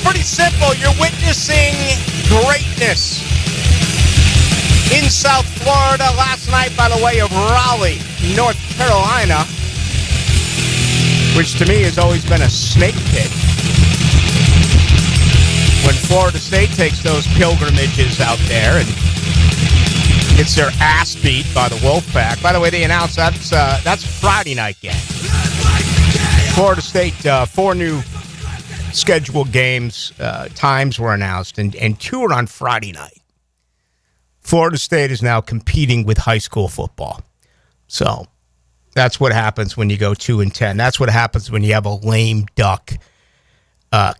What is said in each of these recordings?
pretty simple. You're witnessing greatness in South Florida last night by the way of Raleigh, North Carolina, which to me has always been a snake pit. When Florida State takes those pilgrimages out there and gets their ass beat by the Wolfpack. By the way, they announced that's a Friday night game. Florida State, 4 new scheduled games, times were announced, and 2 are on Friday night. Florida State is now competing with high school football. So that's what happens when you go 2-10. That's what happens when you have a lame duck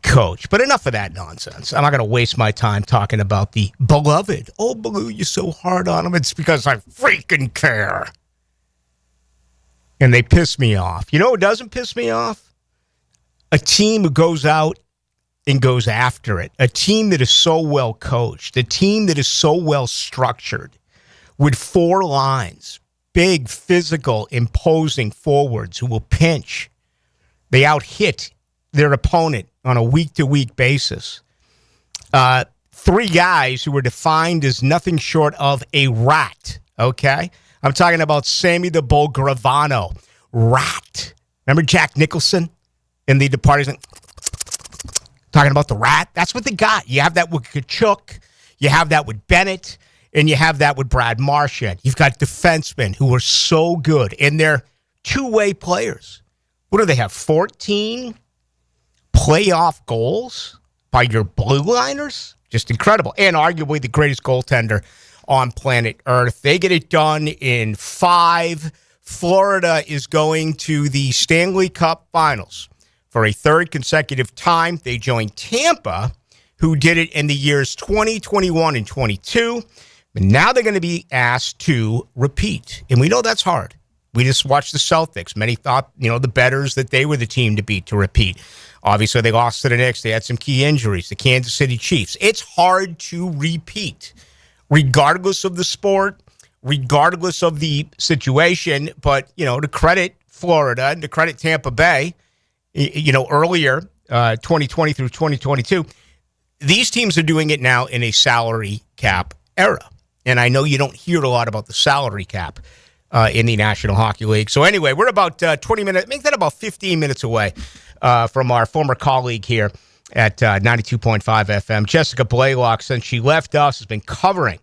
coach. But enough of that nonsense. I'm not going to waste my time talking about the beloved. Oh, Ballou, you're so hard on them. It's because I freaking care. And they piss me off. You know who doesn't piss me off? A team who goes out and goes after it. A team that is so well coached. A team that is so well structured with 4 lines. Big, physical, imposing forwards who will pinch. They out-hit their opponent on a week-to-week basis. 3 guys who were defined as nothing short of a rat, okay? I'm talking about Sammy the Bull Gravano. Rat. Remember Jack Nicholson in The Departed? Talking about the rat? That's what they got. You have that with Kachuk. You have that with Bennett. And you have that with Brad Marchand. You've got defensemen who are so good. And they're two-way players. What do they have, 14 playoff goals by your blue liners? Just incredible. And arguably the greatest goaltender on planet Earth. They get it done in 5. Florida is going to the Stanley Cup Finals for a 3rd consecutive time. They joined Tampa, who did it in the years 2021 and 22. But now they're going to be asked to repeat. And we know that's hard. We just watched the Celtics. Many thought, the bettors, that they were the team to beat to repeat. Obviously, they lost to the Knicks. They had some key injuries. The Kansas City Chiefs. It's hard to repeat, regardless of the sport, regardless of the situation. But, to credit Florida and to credit Tampa Bay, earlier, 2020 through 2022, these teams are doing it now in a salary cap era. And I know you don't hear a lot about the salary cap in the National Hockey League. So anyway, we're about 20 minutes, make that about 15 minutes away from our former colleague here at 92.5 FM. Jessica Blaylock, since she left us, has been covering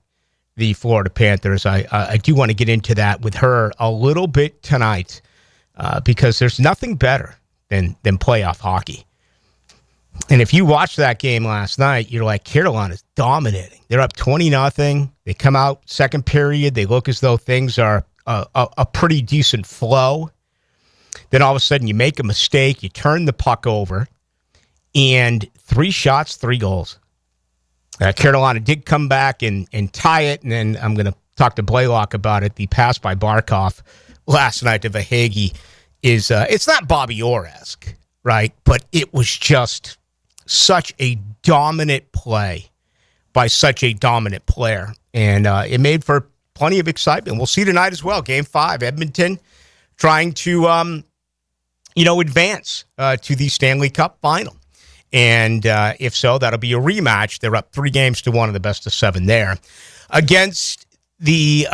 the Florida Panthers. I do want to get into that with her a little bit tonight because there's nothing better than playoff hockey. And if you watched that game last night, you're like, Carolina's dominating. They're up 20-0. They come out second period. They look as though things are a pretty decent flow. Then all of a sudden you make a mistake. You turn the puck over. And 3 shots, 3 goals. Carolina did come back and tie it. And then I'm going to talk to Blaylock about it. The pass by Barkov last night to Verhaeghe is, it's not Bobby Orr-esque, right? But it was just such a dominant play by such a dominant player. And it made for plenty of excitement. We'll see tonight as well. Game 5, Edmonton trying to, advance to the Stanley Cup final. And if so, that'll be a rematch. They're up 3-1 in the best of 7 there against the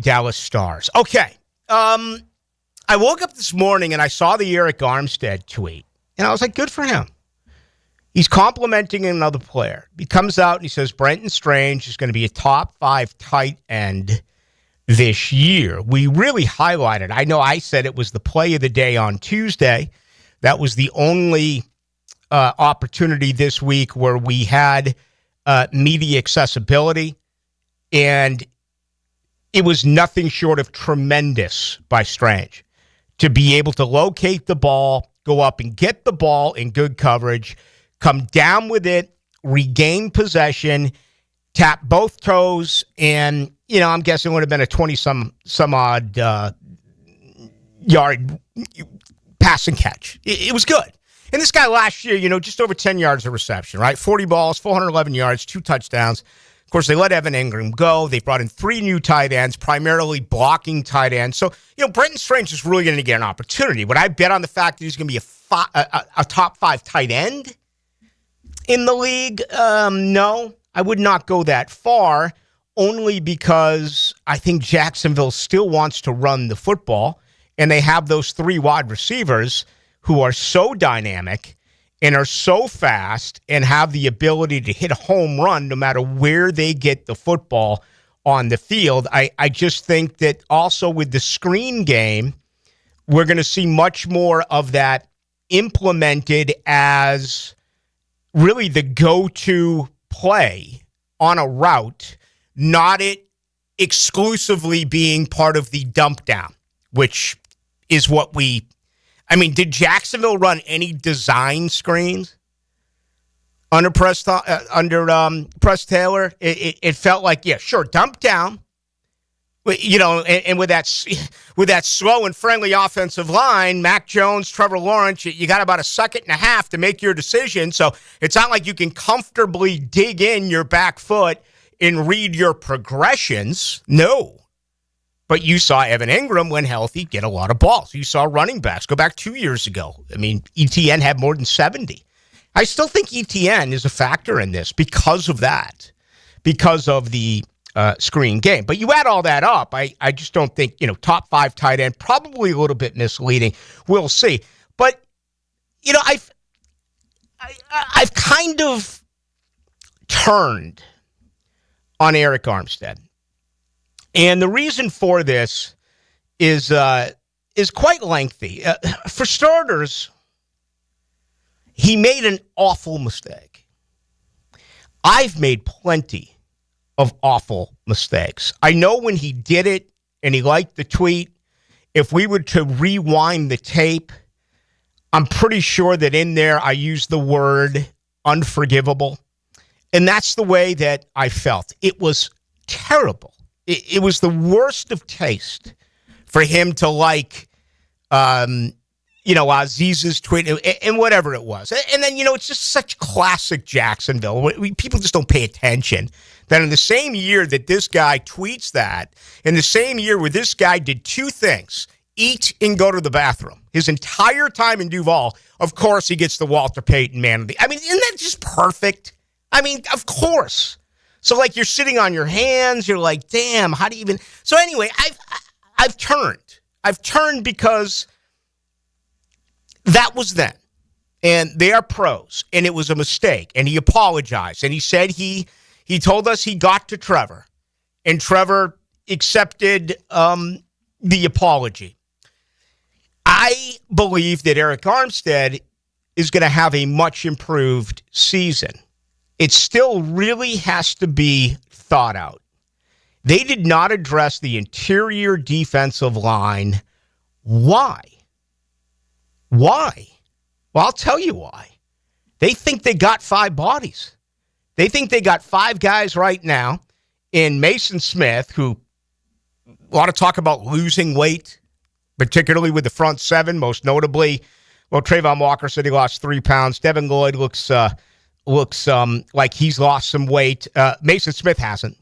Dallas Stars. Okay. I woke up this morning and I saw the Eric Armstead tweet. And I was like, good for him. He's complimenting another player. He comes out and he says, Brenton Strange is going to be a top 5 tight end this year. We really highlighted. I know I said it was the play of the day on Tuesday. That was the only opportunity this week where we had media accessibility. And it was nothing short of tremendous by Strange to be able to locate the ball, go up and get the ball in good coverage, come down with it, regain possession, tap both toes, and, I'm guessing it would have been a 20-some-odd yard pass and catch. It was good. And this guy last year, just over 10 yards of reception, right? 40 balls, 411 yards, 2 touchdowns. Of course, they let Evan Ingram go. They brought in 3 new tight ends, primarily blocking tight ends. So, Brenton Strange is really going to get an opportunity. Would I bet on the fact that he's going to be a top 5 tight end? in the league? No, I would not go that far, only because I think Jacksonville still wants to run the football, and they have those 3 wide receivers who are so dynamic and are so fast and have the ability to hit a home run no matter where they get the football on the field. I just think that also with the screen game, we're going to see much more of that implemented as really the go-to play on a route, not it exclusively being part of the dump down, which is what did Jacksonville run any design screens under Press Taylor? It felt like, yeah, sure, dump down. And with that slow and friendly offensive line, Mac Jones, Trevor Lawrence, you got about a second and a half to make your decision. So it's not like you can comfortably dig in your back foot and read your progressions. No. But you saw Evan Ingram, when healthy, get a lot of balls. You saw running backs go back 2 years ago. ETN had more than 70. I still think ETN is a factor in this because of that, because of the screen game. But you add all that up, I just don't think, top 5 tight end, probably a little bit misleading. We'll see. But, I've kind of turned on Arik Armstead. And the reason for this is quite lengthy. For starters, he made an awful mistake. I've made plenty of awful mistakes. I know when he did it and he liked the tweet, if we were to rewind the tape, I'm pretty sure that in there I used the word unforgivable. And that's the way that I felt. It was terrible. It was the worst of taste for him to Aziz's tweet and whatever it was. And then, it's just such classic Jacksonville. People just don't pay attention. That in the same year that this guy tweets that, in the same year where this guy did 2 things, eat and go to the bathroom, his entire time in Duval, of course he gets the Walter Payton man of the... isn't that just perfect? Of course. So, you're sitting on your hands, you're like, damn, how do you even... So anyway, I've turned. I've turned because that was then. And they are pros. And it was a mistake. And he apologized. And he said he told us he got to Trevor. And Trevor accepted the apology. I believe that Arik Armstead is going to have a much improved season. It still really has to be thought out. They did not address the interior defensive line. Why? Why? Well, I'll tell you why. They think they got 5 bodies. They think they got 5 guys right now in Mason Smith, who a lot of talk about losing weight, particularly with the front 7, most notably. Well, Trayvon Walker said he lost 3 pounds. Devin Lloyd looks like he's lost some weight. Mason Smith hasn't.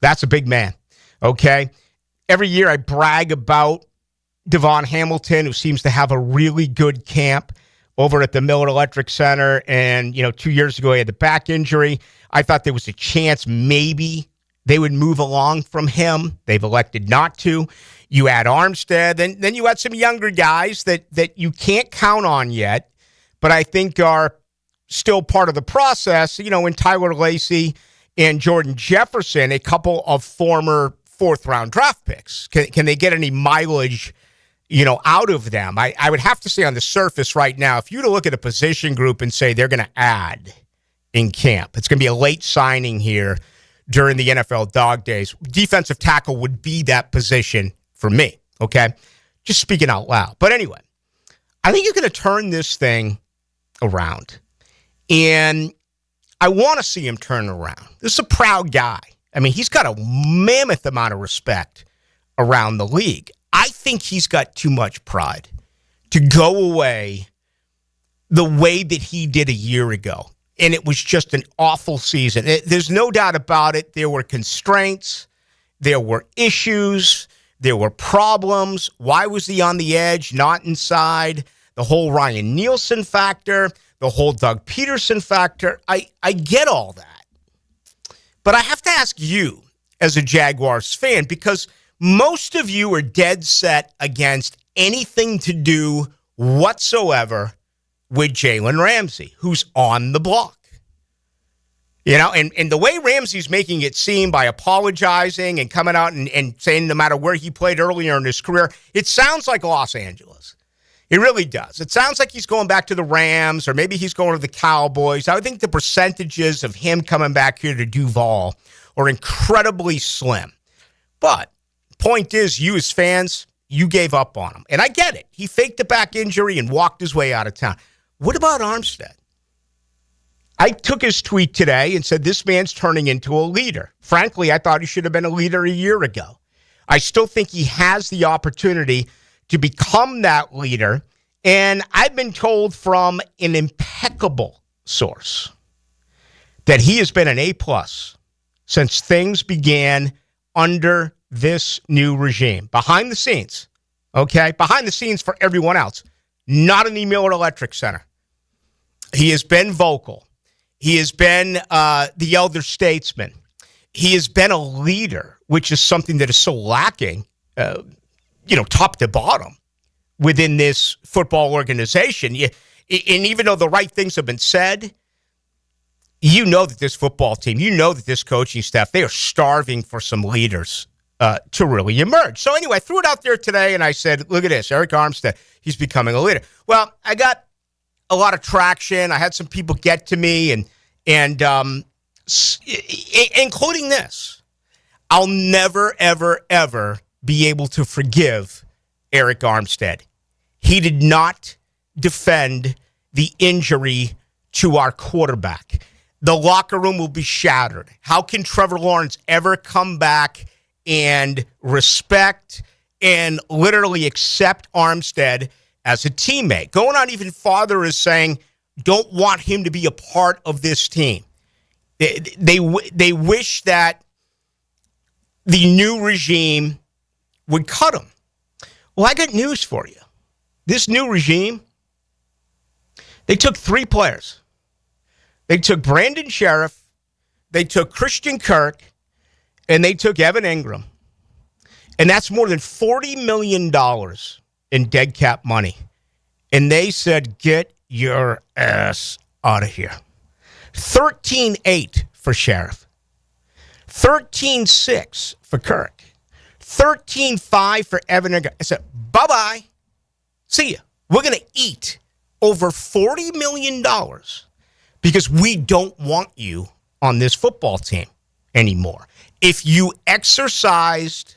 That's a big man, okay? Every year I brag about Devon Hamilton, who seems to have a really good camp over at the Miller Electric Center. And, 2 years ago he had the back injury. I thought there was a chance maybe they would move along from him. They've elected not to. You add Armstead, then you add some younger guys that you can't count on yet, but I think are still part of the process, in Tyler Lacey and Jordan Jefferson, a couple of former 4th-round draft picks. Can they get any mileage, out of them? I would have to say on the surface right now, if you were to look at a position group and say they're going to add in camp, it's going to be a late signing here during the NFL dog days. Defensive tackle would be that position for me, okay? Just speaking out loud. But anyway, I think you're going to turn this thing around. And I want to see him turn around. This is a proud guy. He's got a mammoth amount of respect around the league. I think he's got too much pride to go away the way that he did a year ago. And it was just an awful season. There's no doubt about it. There were constraints. There were issues. There were problems. Why was he on the edge, not inside? the whole Ryan Nielsen factor, the whole Doug Peterson factor. I get all that. But I have to ask you as a Jaguars fan, because most of you are dead set against anything to do whatsoever with Jalen Ramsey, who's on the block. You know, and the way Ramsey's making it seem by apologizing and coming out and saying no matter where he played earlier in his career, it sounds like Los Angeles. It really does. It sounds like he's going back to the Rams, or maybe he's going to the Cowboys. I think the percentages of him coming back here to Duval are incredibly slim. But point is, you as fans, you gave up on him. And I get it. He faked a back injury and walked his way out of town. What about Armstead? I took his tweet today and said, this man's turning into a leader. Frankly, I thought he should have been a leader a year ago. I still think he has the opportunity to become that leader. And I've been told from an impeccable source that he has been an A+ since things began under this new regime. Behind the scenes, okay? Behind the scenes for everyone else. Not in the Miller Electric Center. He has been vocal. He has been the elder statesman. He has been a leader, which is something that is so lacking, top to bottom within this football organization. And even though the right things have been said, you know that this football team, you know that this coaching staff, they are starving for some leaders to really emerge. So anyway, I threw it out there today, and I said, look at this, Eric Armstead, he's becoming a leader. Well, I got a lot of traction. I had some people get to me, and including this. I'll never, ever, ever be able to forgive Eric Armstead. He did not defend the injury to our quarterback. The locker room will be shattered. How can Trevor Lawrence ever come back and respect and literally accept Armstead as a teammate? Going on even farther is saying, don't want him to be a part of this team. They wish that the new regime would cut him. Well, I got news for you. This new regime, they took 3 players. They took Brandon Sheriff, they took Christian Kirk, and they took Evan Ingram. And that's more than $40 million in dead cap money. And they said, get your ass out of here. 13-8 for Sheriff. 13-6 for Kirk. 13-5 for Evan Ingram. I said, bye-bye. See ya. We're going to eat over $40 million because we don't want you on this football team anymore. If you exercised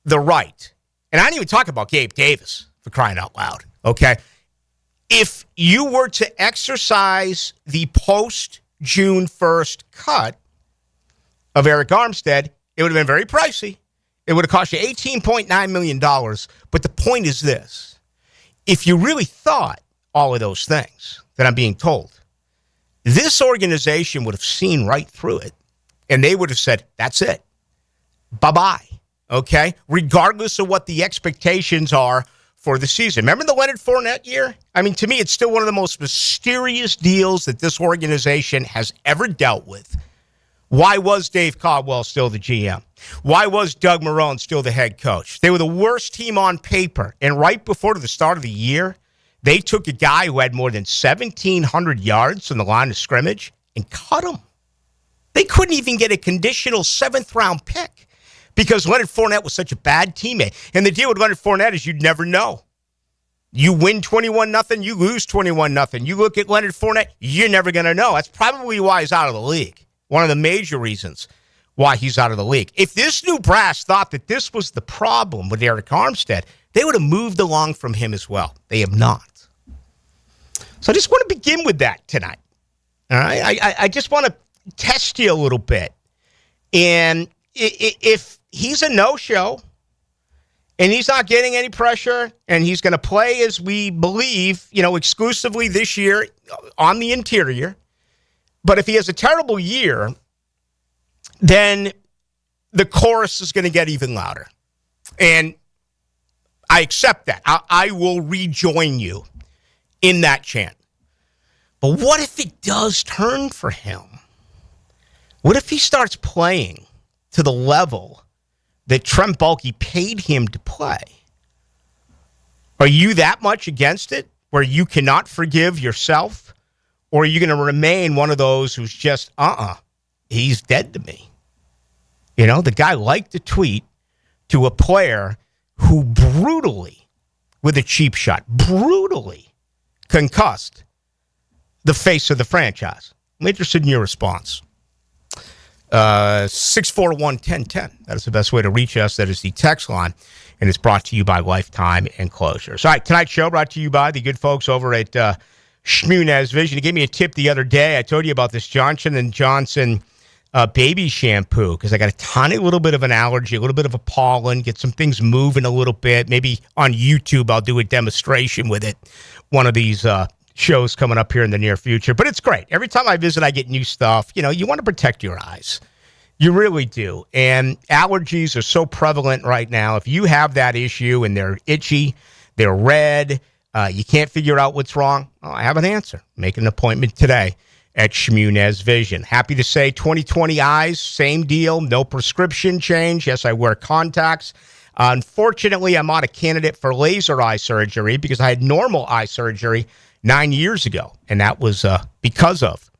the right, and I didn't even talk about Gabe Davis, for crying out loud, okay? If you were to exercise the post-June 1st cut of Eric Armstead, it would have been very pricey. It would have cost you $18.9 million. But the point is this. If you really thought all of those things that I'm being told, this organization would have seen right through it, and they would have said, that's it. Bye-bye, okay? Regardless of what the expectations are for the season. Remember the Leonard Fournette year? I mean, to me, it's still one of the most mysterious deals that this organization has ever dealt with. Why was Dave Caldwell still the GM? Why was Doug Marrone still the head coach? They were the worst team on paper, and right before the start of the year, they took a guy who had more than 1,700 yards from the line of scrimmage and cut him. They couldn't even get a conditional 7th-round pick because Leonard Fournette was such a bad teammate. And the deal with Leonard Fournette is you'd never know. You win 21-0, you lose 21-0. You look at Leonard Fournette, you're never going to know. That's probably why he's out of the league. One of the major reasons why he's out of the league. If this new brass thought that this was the problem with Eric Armstead, they would have moved along from him as well. They have not. So I just want to begin with that tonight. All right? I just want to test you a little bit. And if he's a no-show and he's not getting any pressure and he's going to play, as we believe, exclusively this year on the interior, but if he has a terrible year, then the chorus is going to get even louder. And I accept that. I will rejoin you in that chant. But what if it does turn for him? What if he starts playing to the level that Trent Baalke paid him to play? Are you that much against it where you cannot forgive yourself? Or are you going to remain one of those who's just, he's dead to me? You know, the guy liked to tweet to a player who brutally, with a cheap shot, brutally concussed the face of the franchise. I'm interested in your response. 641-1010. That is the best way to reach us. That is the text line, and it's brought to you by Lifetime Enclosures. All right, tonight's show brought to you by the good folks over at Schmunez Vision. He gave me a tip the other day. I told you about this Johnson & Johnson baby shampoo because I got a little bit of an allergy, a little bit of a pollen, get some things moving a little bit. Maybe on YouTube I'll do a demonstration with it. One of these shows coming up here in the near future. But it's great. Every time I visit, I get new stuff. You know, you want to protect your eyes. You really do. And allergies are so prevalent right now. If you have that issue and they're itchy, they're red, you can't figure out what's wrong, I have an answer. Make an appointment today at Schmunez Vision. Happy to say 20/20 eyes, same deal, no prescription change. Yes, I wear contacts. Unfortunately, I'm not a candidate for laser eye surgery because I had normal eye surgery 9 years ago, and that was because of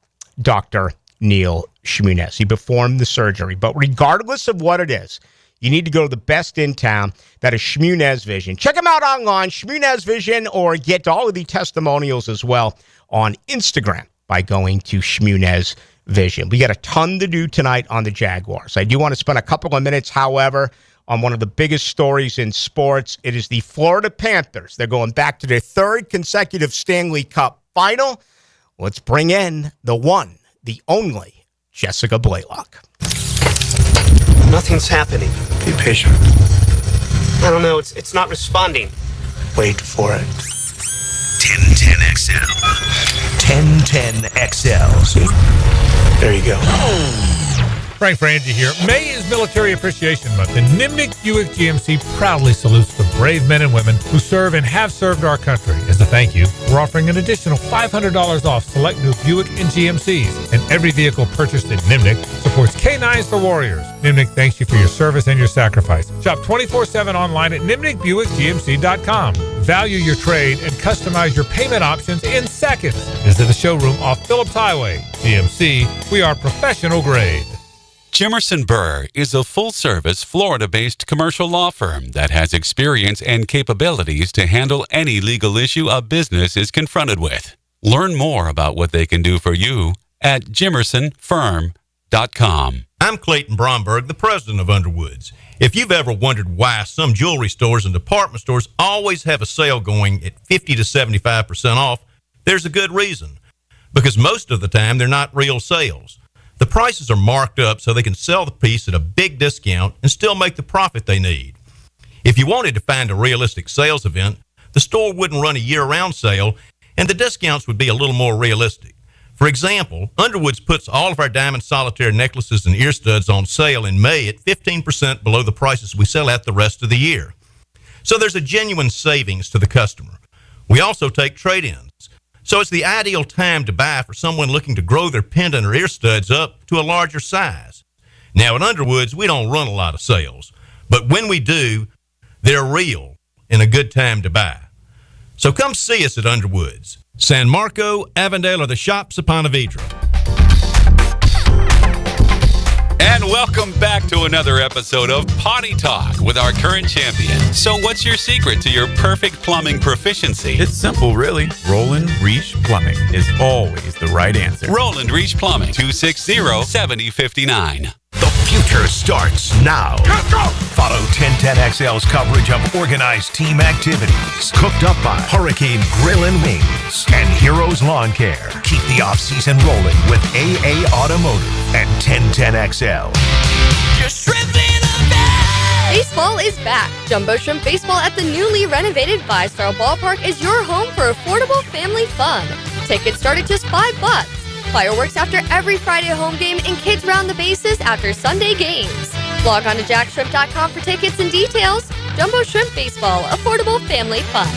Dr. Neil Schmunez. He performed the surgery. But regardless of what it is, you need to go to the best in town. That is Schmunez Vision. Check them out online, Schmunez Vision, or get all of the testimonials as well on Instagram by going to Schmunez Vision. We got a ton to do tonight on the Jaguars. I do want to spend a couple of minutes, however, on one of the biggest stories in sports. It is the Florida Panthers. They're going back to their third consecutive Stanley Cup final. Let's bring in the one, the only, Jessica Blaylock. Nothing's happening. Be patient. I don't know. It's not responding. Wait for it. 1010XL. 1010XL. See? There you go. Frank Frangie here. May is Military Appreciation Month, and Nimnik Buick GMC proudly salutes the brave men and women who serve and have served our country. As a thank you, we're offering an additional $500 off select new Buick and GMCs, and every vehicle purchased at Nimnik supports K9s for Warriors. Nimnik thanks you for your service and your sacrifice. Shop 24/7 online at NimnikBuickGMC.com. Value your trade and customize your payment options in seconds. Visit the showroom off Phillips Highway. GMC, we are professional grade. Jimerson Burr is a full-service, Florida-based commercial law firm that has experience and capabilities to handle any legal issue a business is confronted with. Learn more about what they can do for you at jimersonfirm.com. I'm Clayton Bromberg, the president of Underwoods. If you've ever wondered why some jewelry stores and department stores always have a sale going at 50 to 75% off, there's a good reason. Because most of the time, they're not real sales. The prices are marked up so they can sell the piece at a big discount and still make the profit they need. If you wanted to find a realistic sales event, the store wouldn't run a year-round sale, and the discounts would be a little more realistic. For example, Underwoods puts all of our diamond solitaire necklaces and ear studs on sale in May at 15% below the prices we sell at the rest of the year. So there's a genuine savings to the customer. We also take trade-ins. So it's the ideal time to buy for someone looking to grow their pendant or ear studs up to a larger size. Now at Underwoods, we don't run a lot of sales, but when we do, they're real and a good time to buy. So come see us at Underwoods, San Marco, Avondale, or the shops of Ponte Vedra. And welcome back to another episode of Potty Talk with our current champion. So what's your secret to your perfect plumbing proficiency? It's simple, really. Roland Reach Plumbing is always the right answer. Roland Reach Plumbing, 260-7059. The future starts now. Let's go! Follow 1010XL's coverage of organized team activities. Cooked up by Hurricane Grill and Wings and Heroes Lawn Care. Keep the off-season rolling with AA Automotive and 1010XL. Baseball is back. Jumbo Shrimp Baseball at the newly renovated Vistar Ballpark is your home for affordable family fun. Tickets start at just $5. Fireworks after every Friday home game and kids round the bases after Sunday games. Log on to jackshrimp.com for tickets and details. Jumbo Shrimp Baseball, affordable family fun.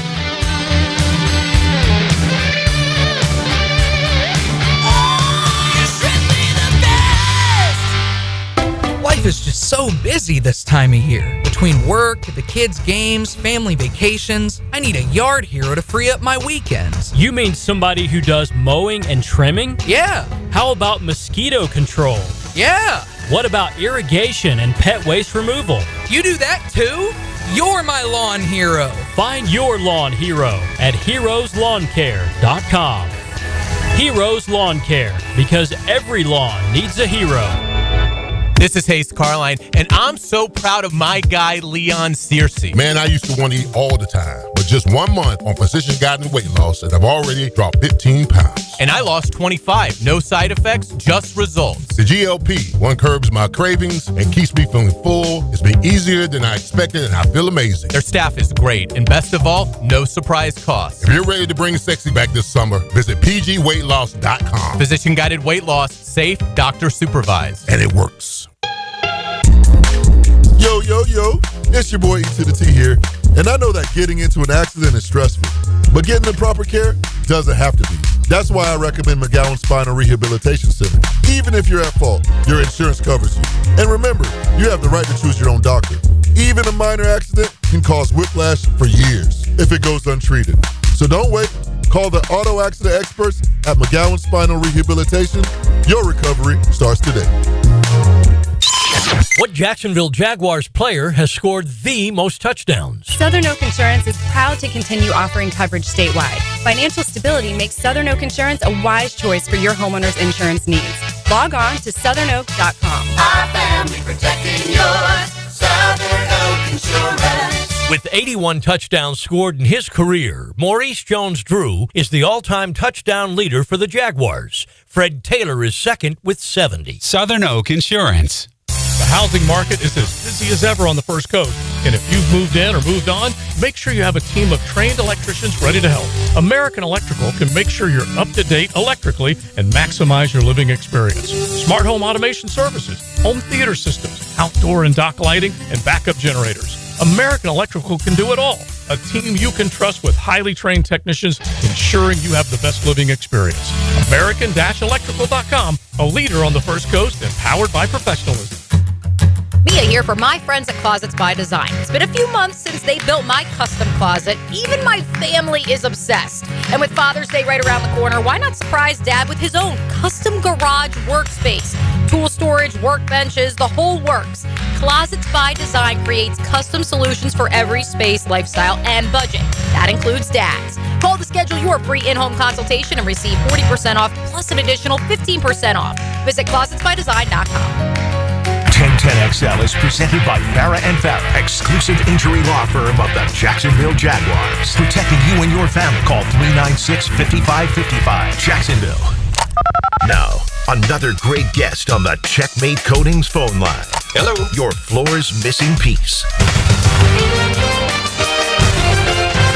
life is just so busy this time of year. Between work, the kids' games, family vacations, I need a yard hero to free up my weekends. You mean somebody who does mowing and trimming? Yeah. How about mosquito control? Yeah. What about irrigation and pet waste removal? You do that too? You're my lawn hero. Find your lawn hero at heroeslawncare.com. Heroes Lawn Care, because every lawn needs a hero. This is Hayes Carline, and I'm so proud of my guy, Leon Searcy. Man, I used to want to eat all the time, but just 1 month on precision-guided weight loss, and I've already dropped 15 pounds. And I lost 25. No side effects, just results. The GLP, one curbs my cravings and keeps me feeling full. It's been easier than I expected, and I feel amazing. Their staff is great, and best of all, no surprise costs. If you're ready to bring sexy back this summer, visit pgweightloss.com. Physician-guided weight loss, safe, doctor supervised. And it works. Yo, it's your boy E to the T here, and I know that getting into an accident is stressful, but getting the proper care doesn't have to be. That's why I recommend McGowan Spinal Rehabilitation Center. Even if you're at fault, your insurance covers you. And remember, you have the right to choose your own doctor. Even a minor accident can cause whiplash for years if it goes untreated. So don't wait. Call the auto accident experts at McGowan Spinal Rehabilitation. Your recovery starts today. What Jacksonville Jaguars player has scored the most touchdowns? Southern Oak Insurance is proud to continue offering coverage statewide. Financial stability makes Southern Oak Insurance a wise choice for your homeowner's insurance needs. Log on to southernoak.com. Our family protecting yours. Southern Oak Insurance. With 81 touchdowns scored in his career, Maurice Jones-Drew is the all-time touchdown leader for the Jaguars. Fred Taylor is second with 70. Southern Oak Insurance. The housing market is as busy as ever on the First Coast. And if you've moved in or moved on, make sure you have a team of trained electricians ready to help. American Electrical can make sure you're up to date electrically and maximize your living experience. Smart home automation services, home theater systems, outdoor and dock lighting, and backup generators. American Electrical can do it all. A team you can trust with highly trained technicians ensuring you have the best living experience. American-Electrical.com, a leader on the First Coast and powered by professionalism. Mia here for my friends at Closets by Design. It's been a few months since they built my custom closet. Even my family is obsessed. And with Father's Day right around the corner, why not surprise Dad with his own custom garage workspace? Tool storage, workbenches, the whole works. Closets by Design creates custom solutions for every space, lifestyle, and budget. That includes Dad's. Call to schedule your free in-home consultation and receive 40% off plus an additional 15% off. Visit closetsbydesign.com. 1010XL is presented by Farah & Farah, exclusive injury law firm of the Jacksonville Jaguars. Protecting you and your family. Call 396-5555. Jacksonville. Now, another great guest on the Checkmate Coatings phone line. Hello. Your floor's missing piece.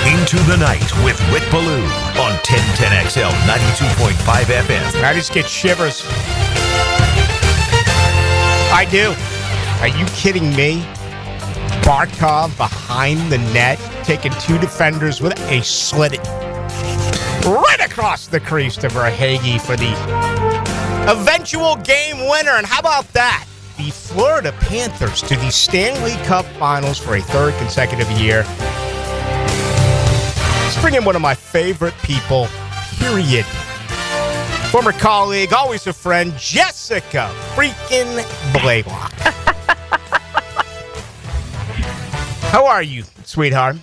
Into the Night with Rick Ballou on 1010XL 92.5 FM. I just get shivers. I do. Are you kidding me? Barkov behind the net, taking two defenders with a slit right across the crease to Verhaeghe for the eventual game winner. And how about that? The Florida Panthers to the Stanley Cup Finals for a third consecutive year. Let's bring in one of my favorite people, period. Former colleague, always a friend, Jessica freaking Blaylock. How are you, sweetheart?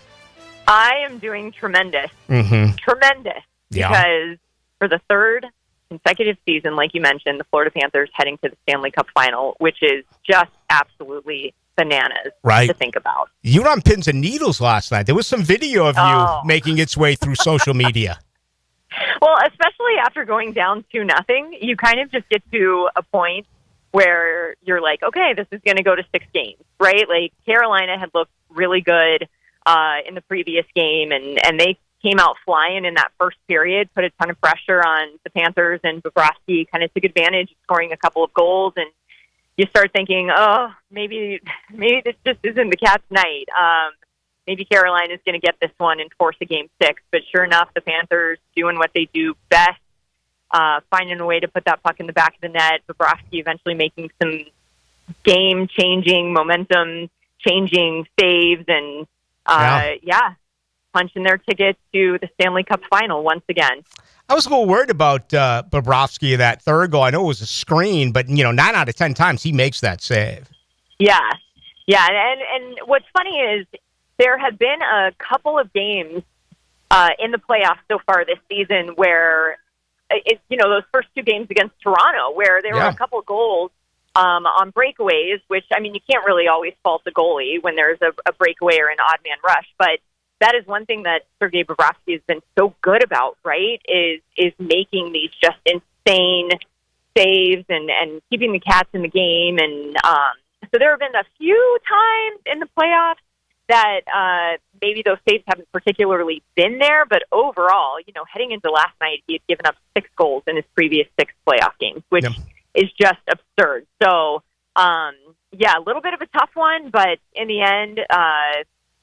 I am doing tremendous. Mm-hmm. Tremendous. Yeah. Because for the third consecutive season, like you mentioned, the Florida Panthers heading to the Stanley Cup Final, which is just absolutely bananas to think about. You were on pins and needles last night. There was some video of you making its way through social media. Well, especially after going down 2-0, you kind of just get to a point where you're like, okay, this is going to go to 6 games, right? Like Carolina had looked really good in the previous game, and they came out flying in that first period, put a ton of pressure on the Panthers, and Bobrovsky kind of took advantage, scoring a couple of goals, and you start thinking, oh, maybe this just isn't the Cats' night. Maybe Carolina is going to get this one and force a game 6. But sure enough, the Panthers doing what they do best, finding a way to put that puck in the back of the net. Bobrovsky eventually making some game-changing, momentum-changing saves, and punching their ticket to the Stanley Cup final once again. I was a little worried about Bobrovsky, that third goal. I know it was a screen, but 9 out of 10 times he makes that save. Yeah. And what's funny is there have been a couple of games in the playoffs so far this season where those first 2 games against Toronto, where there were a couple of goals on breakaways, which, I mean, you can't really always fault the goalie when there's a breakaway or an odd man rush, but that is one thing that Sergei Bobrovsky has been so good about, right, is making these just insane saves and keeping the Cats in the game. And so there have been a few times in the playoffs that maybe those saves haven't particularly been there, but overall, heading into last night, he had given up 6 goals in his previous 6 playoff games, which is just absurd. So, a little bit of a tough one, but in the end,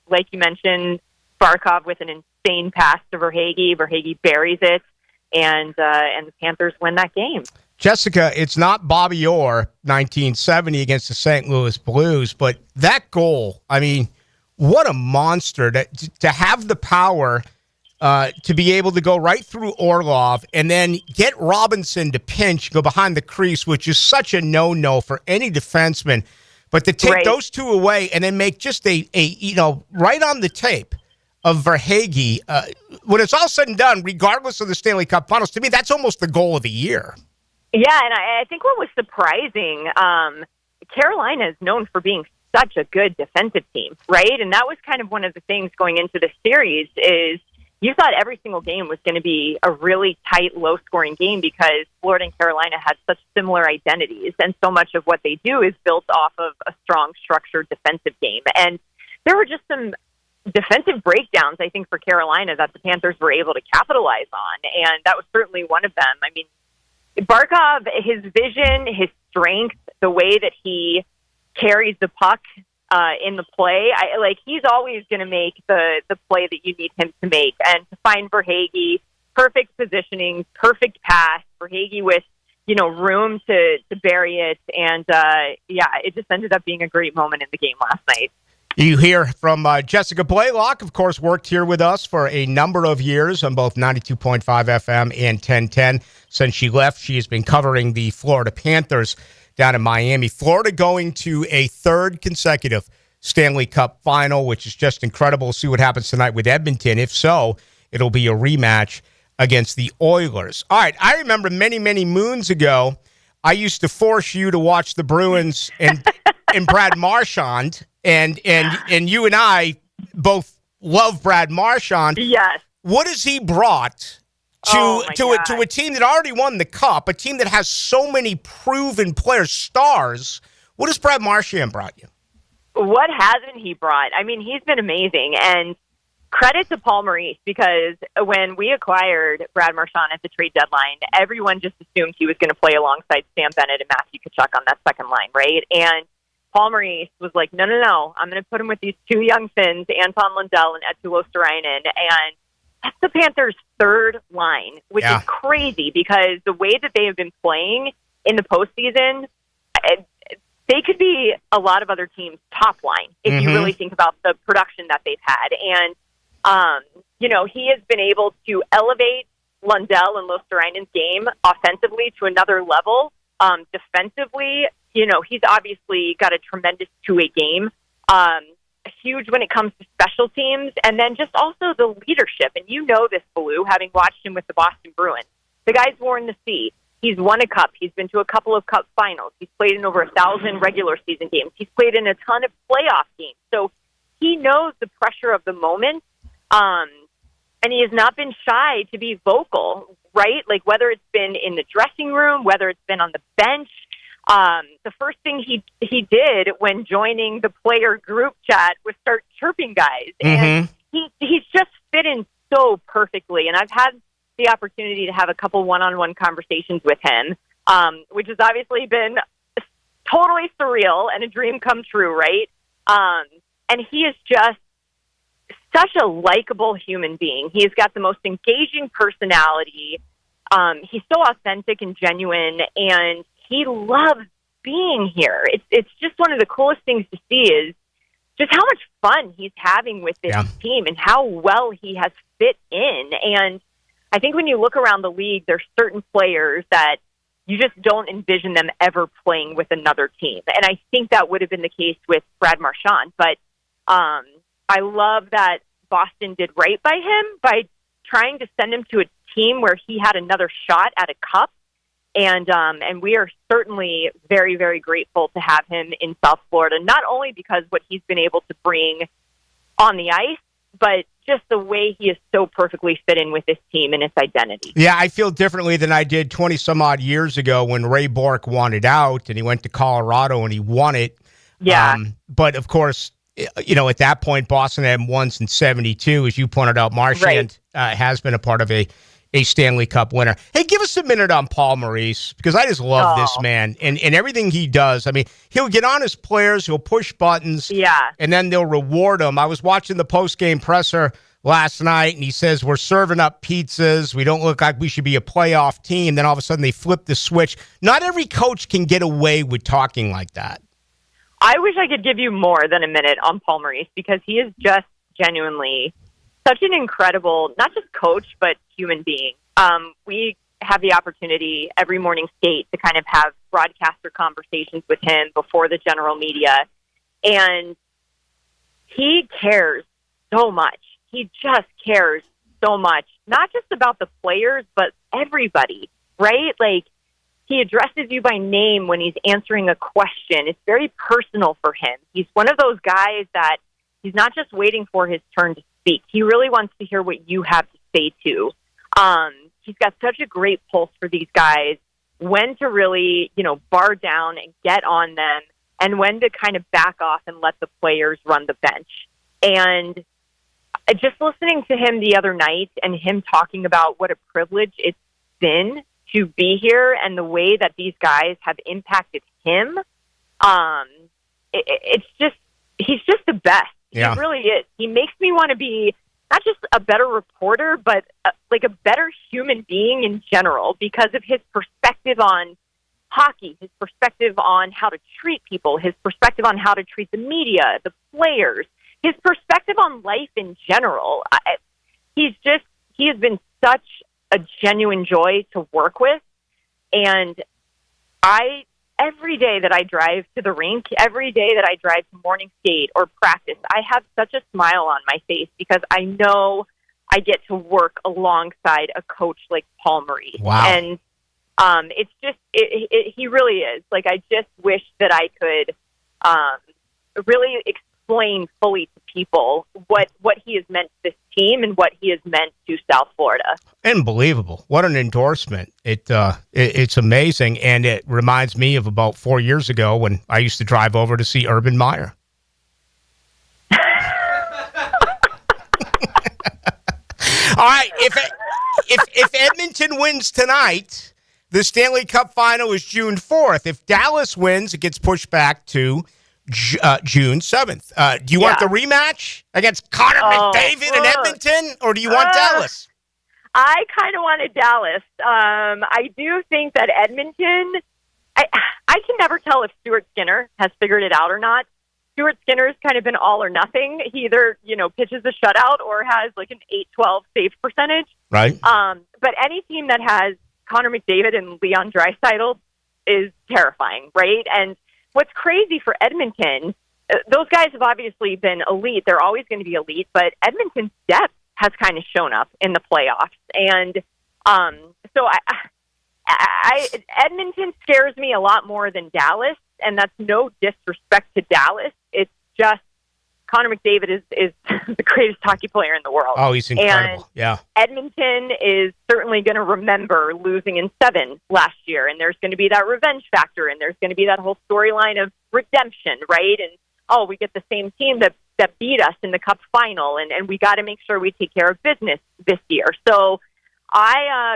like you mentioned, Barkov with an insane pass to Verhaeghe. Verhaeghe buries it, and the Panthers win that game. Jessica, it's not Bobby Orr, 1970 against the St. Louis Blues, but that goal, I mean, what a monster to have the power to be able to go right through Orlov and then get Robinson to pinch, go behind the crease, which is such a no-no for any defenseman. But to take those 2 away and then make just a right on the tape of Verhaeghe, when it's all said and done, regardless of the Stanley Cup Finals, to me, that's almost the goal of the year. Yeah, and I think what was surprising, Carolina is known for being such a good defensive team, right? And that was kind of one of the things going into the series is you thought every single game was going to be a really tight, low-scoring game because Florida and Carolina had such similar identities, and so much of what they do is built off of a strong, structured defensive game. And there were just some defensive breakdowns, I think, for Carolina that the Panthers were able to capitalize on, and that was certainly one of them. I mean, Barkov, his vision, his strength, the way that he carries the puck in the play, he's always going to make the play that you need him to make. And to find Verhaeghe, perfect positioning, perfect pass, Verhaeghe with room to bury it, and it just ended up being a great moment in the game last night. You hear from Jessica Blaylock, of course, worked here with us for a number of years on both 92.5 FM and 1010. Since she left, she has been covering the Florida Panthers down in Miami. Florida going to a 3rd consecutive Stanley Cup final, which is just incredible. We'll see what happens tonight with Edmonton. If so, it'll be a rematch against the Oilers. All right, I remember many, many moons ago, I used to force you to watch the Bruins and Brad Marchand, and you and I both love Brad Marchand. Yes. What has he brought to a team that already won the Cup, a team that has so many proven players, stars? What has Brad Marchand brought you? What hasn't he brought? I mean, he's been amazing, and credit to Paul Maurice, because when we acquired Brad Marchand at the trade deadline, everyone just assumed he was going to play alongside Sam Bennett and Matthew Tkachuk on that second line, right? And Paul Maurice was like, no, I'm going to put him with these 2 young Finns, Anton Lundell and Eetu Luostarinen, and that's the Panthers' 3rd line, which is crazy because the way that they have been playing in the postseason, they could be a lot of other teams' top line if you really think about the production that they've had. And he has been able to elevate Lundell and Luostarinen's game offensively to another level. Defensively, he's obviously got a tremendous two-way game. Huge when it comes to special teams, and then just also the leadership. And you know this, Ballou, having watched him with the Boston Bruins. The guy's worn the sea. He's won a cup. He's been to a couple of cup finals. He's played in over 1,000 regular season games. He's played in a ton of playoff games. So he knows the pressure of the moment, and he has not been shy to be vocal, right? Like whether it's been in the dressing room, whether it's been on the bench. The first thing he did when joining the player group chat was start chirping guys. And he's just fit in so perfectly. And I've had the opportunity to have a couple one-on-one conversations with him, which has obviously been totally surreal and a dream come true, right? And he is just such a likable human being. He has got the most engaging personality. He's so authentic and genuine, and he loves being here. It's just one of the coolest things to see is just how much fun he's having with this team and how well he has fit in. And I think when you look around the league, there's certain players that you just don't envision them ever playing with another team. And I think that would have been the case with Brad Marchand. But I love that Boston did right by him by trying to send him to a team where he had another shot at a cup. And we are certainly very, very grateful to have him in South Florida, not only because what he's been able to bring on the ice, but just the way he is so perfectly fit in with this team and its identity. Yeah, I feel differently than I did 20-some-odd years ago when Ray Bourque wanted out and he went to Colorado and he won it. Yeah. But, of course, you know, at that point, Boston had won since 72. As you pointed out, Marchand has been a part of a Stanley Cup winner. Hey, give us a minute on Paul Maurice, because I just love this man and everything he does. I mean, he'll get on his players, he'll push buttons, and then they'll reward him. I was watching the post-game presser last night, and he says, we're serving up pizzas. We don't look like we should be a playoff team. Then all of a sudden they flip the switch. Not every coach can get away with talking like that. I wish I could give you more than a minute on Paul Maurice, because he is just genuinely such an incredible, not just coach, but human being. We have the opportunity every morning skate to kind of have broadcaster conversations with him before the general media. And he cares so much. He just cares so much, not just about the players, but everybody, right? Like, he addresses you by name when he's answering a question. It's very personal for him. He's one of those guys that he's not just waiting for his turn to speak. He really wants to hear what you have to say too. He's got such a great pulse for these guys, when to really, bar down and get on them, and when to kind of back off and let the players run the bench. And just listening to him the other night and him talking about what a privilege it's been to be here and the way that these guys have impacted him, it's just, he's just the best. Yeah. He really is. He makes me want to be not just a better reporter, but like a better human being in general, because of his perspective on hockey, his perspective on how to treat people, his perspective on how to treat the media, the players, his perspective on life in general. He has been such a genuine joy to work with. And every day that I drive to the rink, every day that I drive to morning skate or practice, I have such a smile on my face, because I know I get to work alongside a coach like Paul Maurice. Wow. And it's just, he really is. Like, I just wish that I could really explain fully to people what he has meant to this team and what he has meant to South Florida. Unbelievable. What an endorsement. It's amazing. And it reminds me of about 4 years ago when I used to drive over to see Urban Meyer. All right. If Edmonton wins tonight, the Stanley Cup final is June 4th. If Dallas wins, it gets pushed back to June 7th. Do you want the rematch against Connor McDavid in Edmonton, or do you want Dallas? I kind of wanted Dallas. I do think that Edmonton, I can never tell if Stuart Skinner has figured it out or not. Stuart Skinner's kind of been all or nothing. He either, pitches a shutout or has like an 8-12 save percentage. Right. But any team that has Connor McDavid and Leon Draisaitl is terrifying, right? And what's crazy for Edmonton, those guys have obviously been elite. They're always going to be elite, but Edmonton's depth has kind of shown up in the playoffs. And so Edmonton scares me a lot more than Dallas, and that's no disrespect to Dallas. It's just Connor McDavid is the greatest hockey player in the world. Oh, he's incredible. And Edmonton is certainly going to remember losing in 7 last year, and there's going to be that revenge factor, and there's going to be that whole storyline of redemption, right? And, we get the same team that beat us in the Cup final, and we got to make sure we take care of business this year. So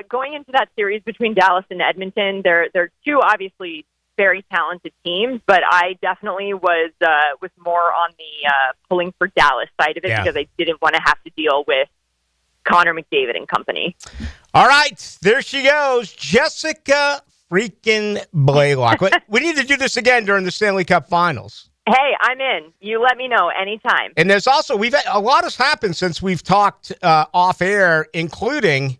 going into that series between Dallas and Edmonton, they're two obviously very talented teams, but I definitely was more on the pulling for Dallas side of it, because I didn't want to have to deal with Connor McDavid and company. All right, there she goes, Jessica freaking Blaylock. We need to do this again during the Stanley Cup Finals. Hey, I'm in. You let me know anytime. And there's also, we've had a lot has happened since we've talked off air, including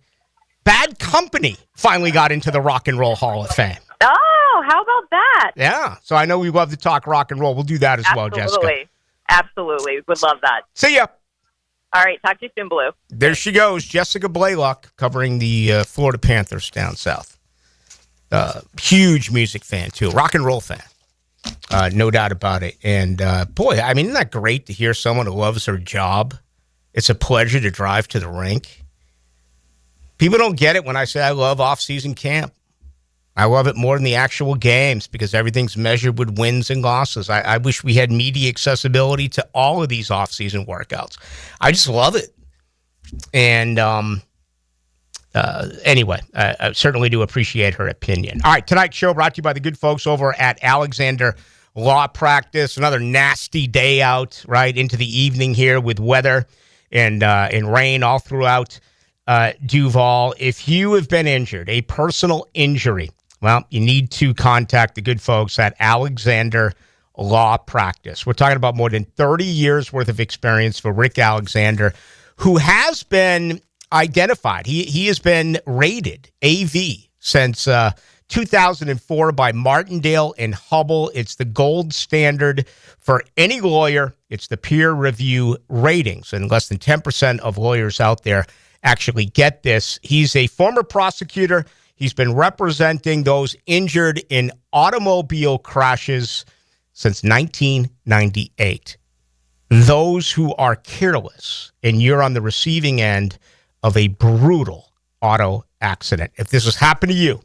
Bad Company finally got into the Rock and Roll Hall of Fame. Oh, how about that? Yeah. So I know we love to talk rock and roll. We'll do that as well, Jessica. Absolutely. Would love that. See ya. All right. Talk to you soon, Blue. There she goes, Jessica Blaylock, covering the Florida Panthers down south. Huge music fan, too. Rock and roll fan. No doubt about it. And, boy, I mean, isn't that great to hear someone who loves her job? It's a pleasure to drive to the rink. People don't get it when I say I love off-season camp. I love it more than the actual games because everything's measured with wins and losses. I wish we had media accessibility to all of these off-season workouts. I just love it. And anyway, I certainly do appreciate her opinion. All right, tonight's show brought to you by the good folks over at Alexander Law Practice. Another nasty day out, right, into the evening here with weather and rain all throughout Duval. If you have been injured, a personal injury, well, you need to contact the good folks at Alexander Law Practice. We're talking about more than 30 years worth of experience for Rick Alexander, who has been identified. He has been rated AV since 2004 by Martindale and Hubble. It's the gold standard for any lawyer. It's the peer review ratings, and less than 10% of lawyers out there actually get this. He's a former prosecutor. He's been representing those injured in automobile crashes since 1998. Those who are careless, and you're on the receiving end of a brutal auto accident. If this has happened to you,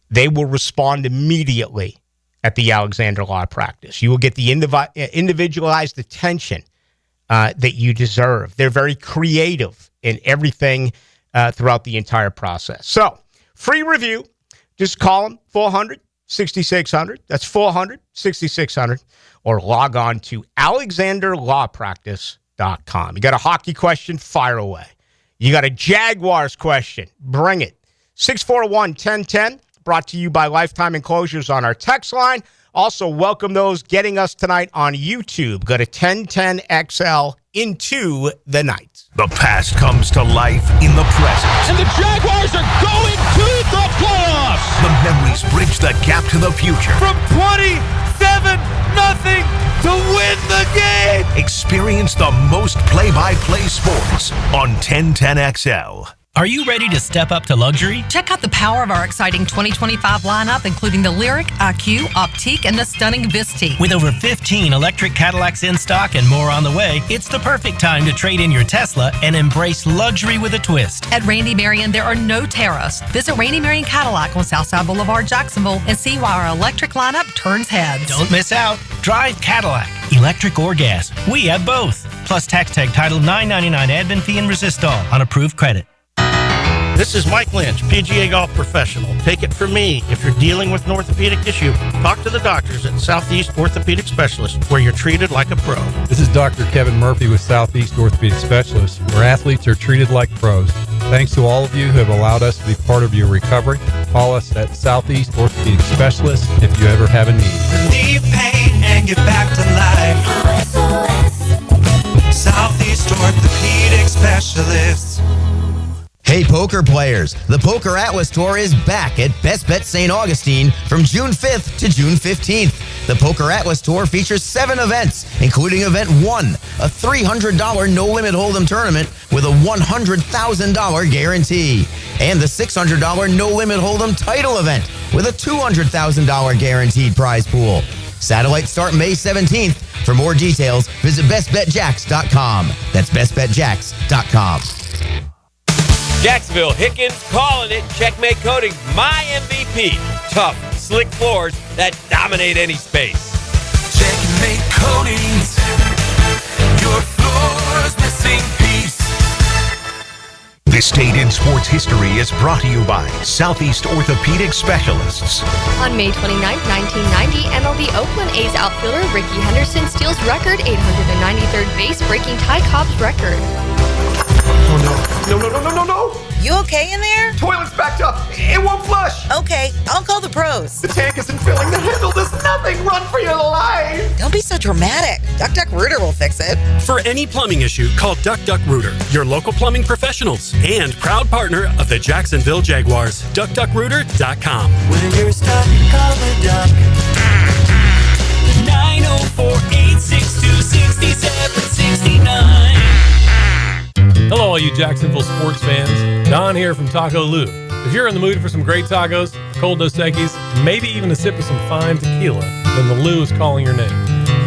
they will respond immediately at the Alexander Law Practice. You will get the individualized attention that you deserve. They're very creative in everything throughout the entire process. So, free review. Just call them 400-6600. That's 400-6600. Or log on to alexanderlawpractice.com. You got a hockey question? Fire away. You got a Jaguars question? Bring it. 641-1010. Brought to you by Lifetime Enclosures on our text line. Also, welcome those getting us tonight on YouTube. Go to 1010XL into the night. The past comes to life in the present. And the Jaguars are going to the playoffs. The memories bridge the gap to the future. From 27-0 to win the game. Experience the most play-by-play sports on 1010XL. Are you ready to step up to luxury? Check out the power of our exciting 2025 lineup, including the Lyric, IQ, Optique, and the stunning Visti. With over 15 electric Cadillacs in stock and more on the way, it's the perfect time to trade in your Tesla and embrace luxury with a twist. At Randy Marion, there are no tariffs. Visit Randy Marion Cadillac on Southside Boulevard, Jacksonville, and see why our electric lineup turns heads. Don't miss out. Drive Cadillac, electric or gas. We have both. Plus tax tag title $9.99 admin fee and resistol on approved credit. This is Mike Lynch, PGA golf professional. Take it from me. If you're dealing with an orthopedic issue, talk to the doctors at Southeast Orthopedic Specialists, where you're treated like a pro. This is Dr. Kevin Murphy with Southeast Orthopedic Specialists, where athletes are treated like pros. Thanks to all of you who have allowed us to be part of your recovery. Call us at Southeast Orthopedic Specialists if you ever have a need. Relieve pain and get back to life. Southeast Orthopedic Specialists. Hey, poker players, the Poker Atlas Tour is back at Best Bet St. Augustine from June 5th to June 15th. The Poker Atlas Tour features 7 events, including Event 1, a $300 no-limit hold'em tournament with a $100,000 guarantee, and the $600 no-limit hold'em title event with a $200,000 guaranteed prize pool. Satellites start May 17th. For more details, visit bestbetjacks.com. That's bestbetjacks.com. Jacksonville, Hickens calling it. Checkmate Coatings, my MVP. Tough, slick floors that dominate any space. Checkmate Coatings, your floor's missing piece. This date in sports history is brought to you by Southeast Orthopedic Specialists. On May 29, 1990, MLB Oakland A's outfielder Ricky Henderson steals record 893rd base, breaking Ty Cobb's record. Oh no. No. You okay in there? Toilet's backed up. It won't flush. Okay, I'll call tacos. The tank isn't filling. The handle does nothing. Run for your life. Don't be so dramatic. Duck Duck Rooter will fix it. For any plumbing issue, call Duck Duck Rooter, your local plumbing professionals and proud partner of the Jacksonville Jaguars. DuckDuckRooter.com. When you're stuck, call the Duck. 904-862-6769. Hello, all you Jacksonville sports fans. Don here from Taco Lou. If you're in the mood for some great tacos, cold Dos Equis, maybe even a sip of some fine tequila, then the Lou is calling your name.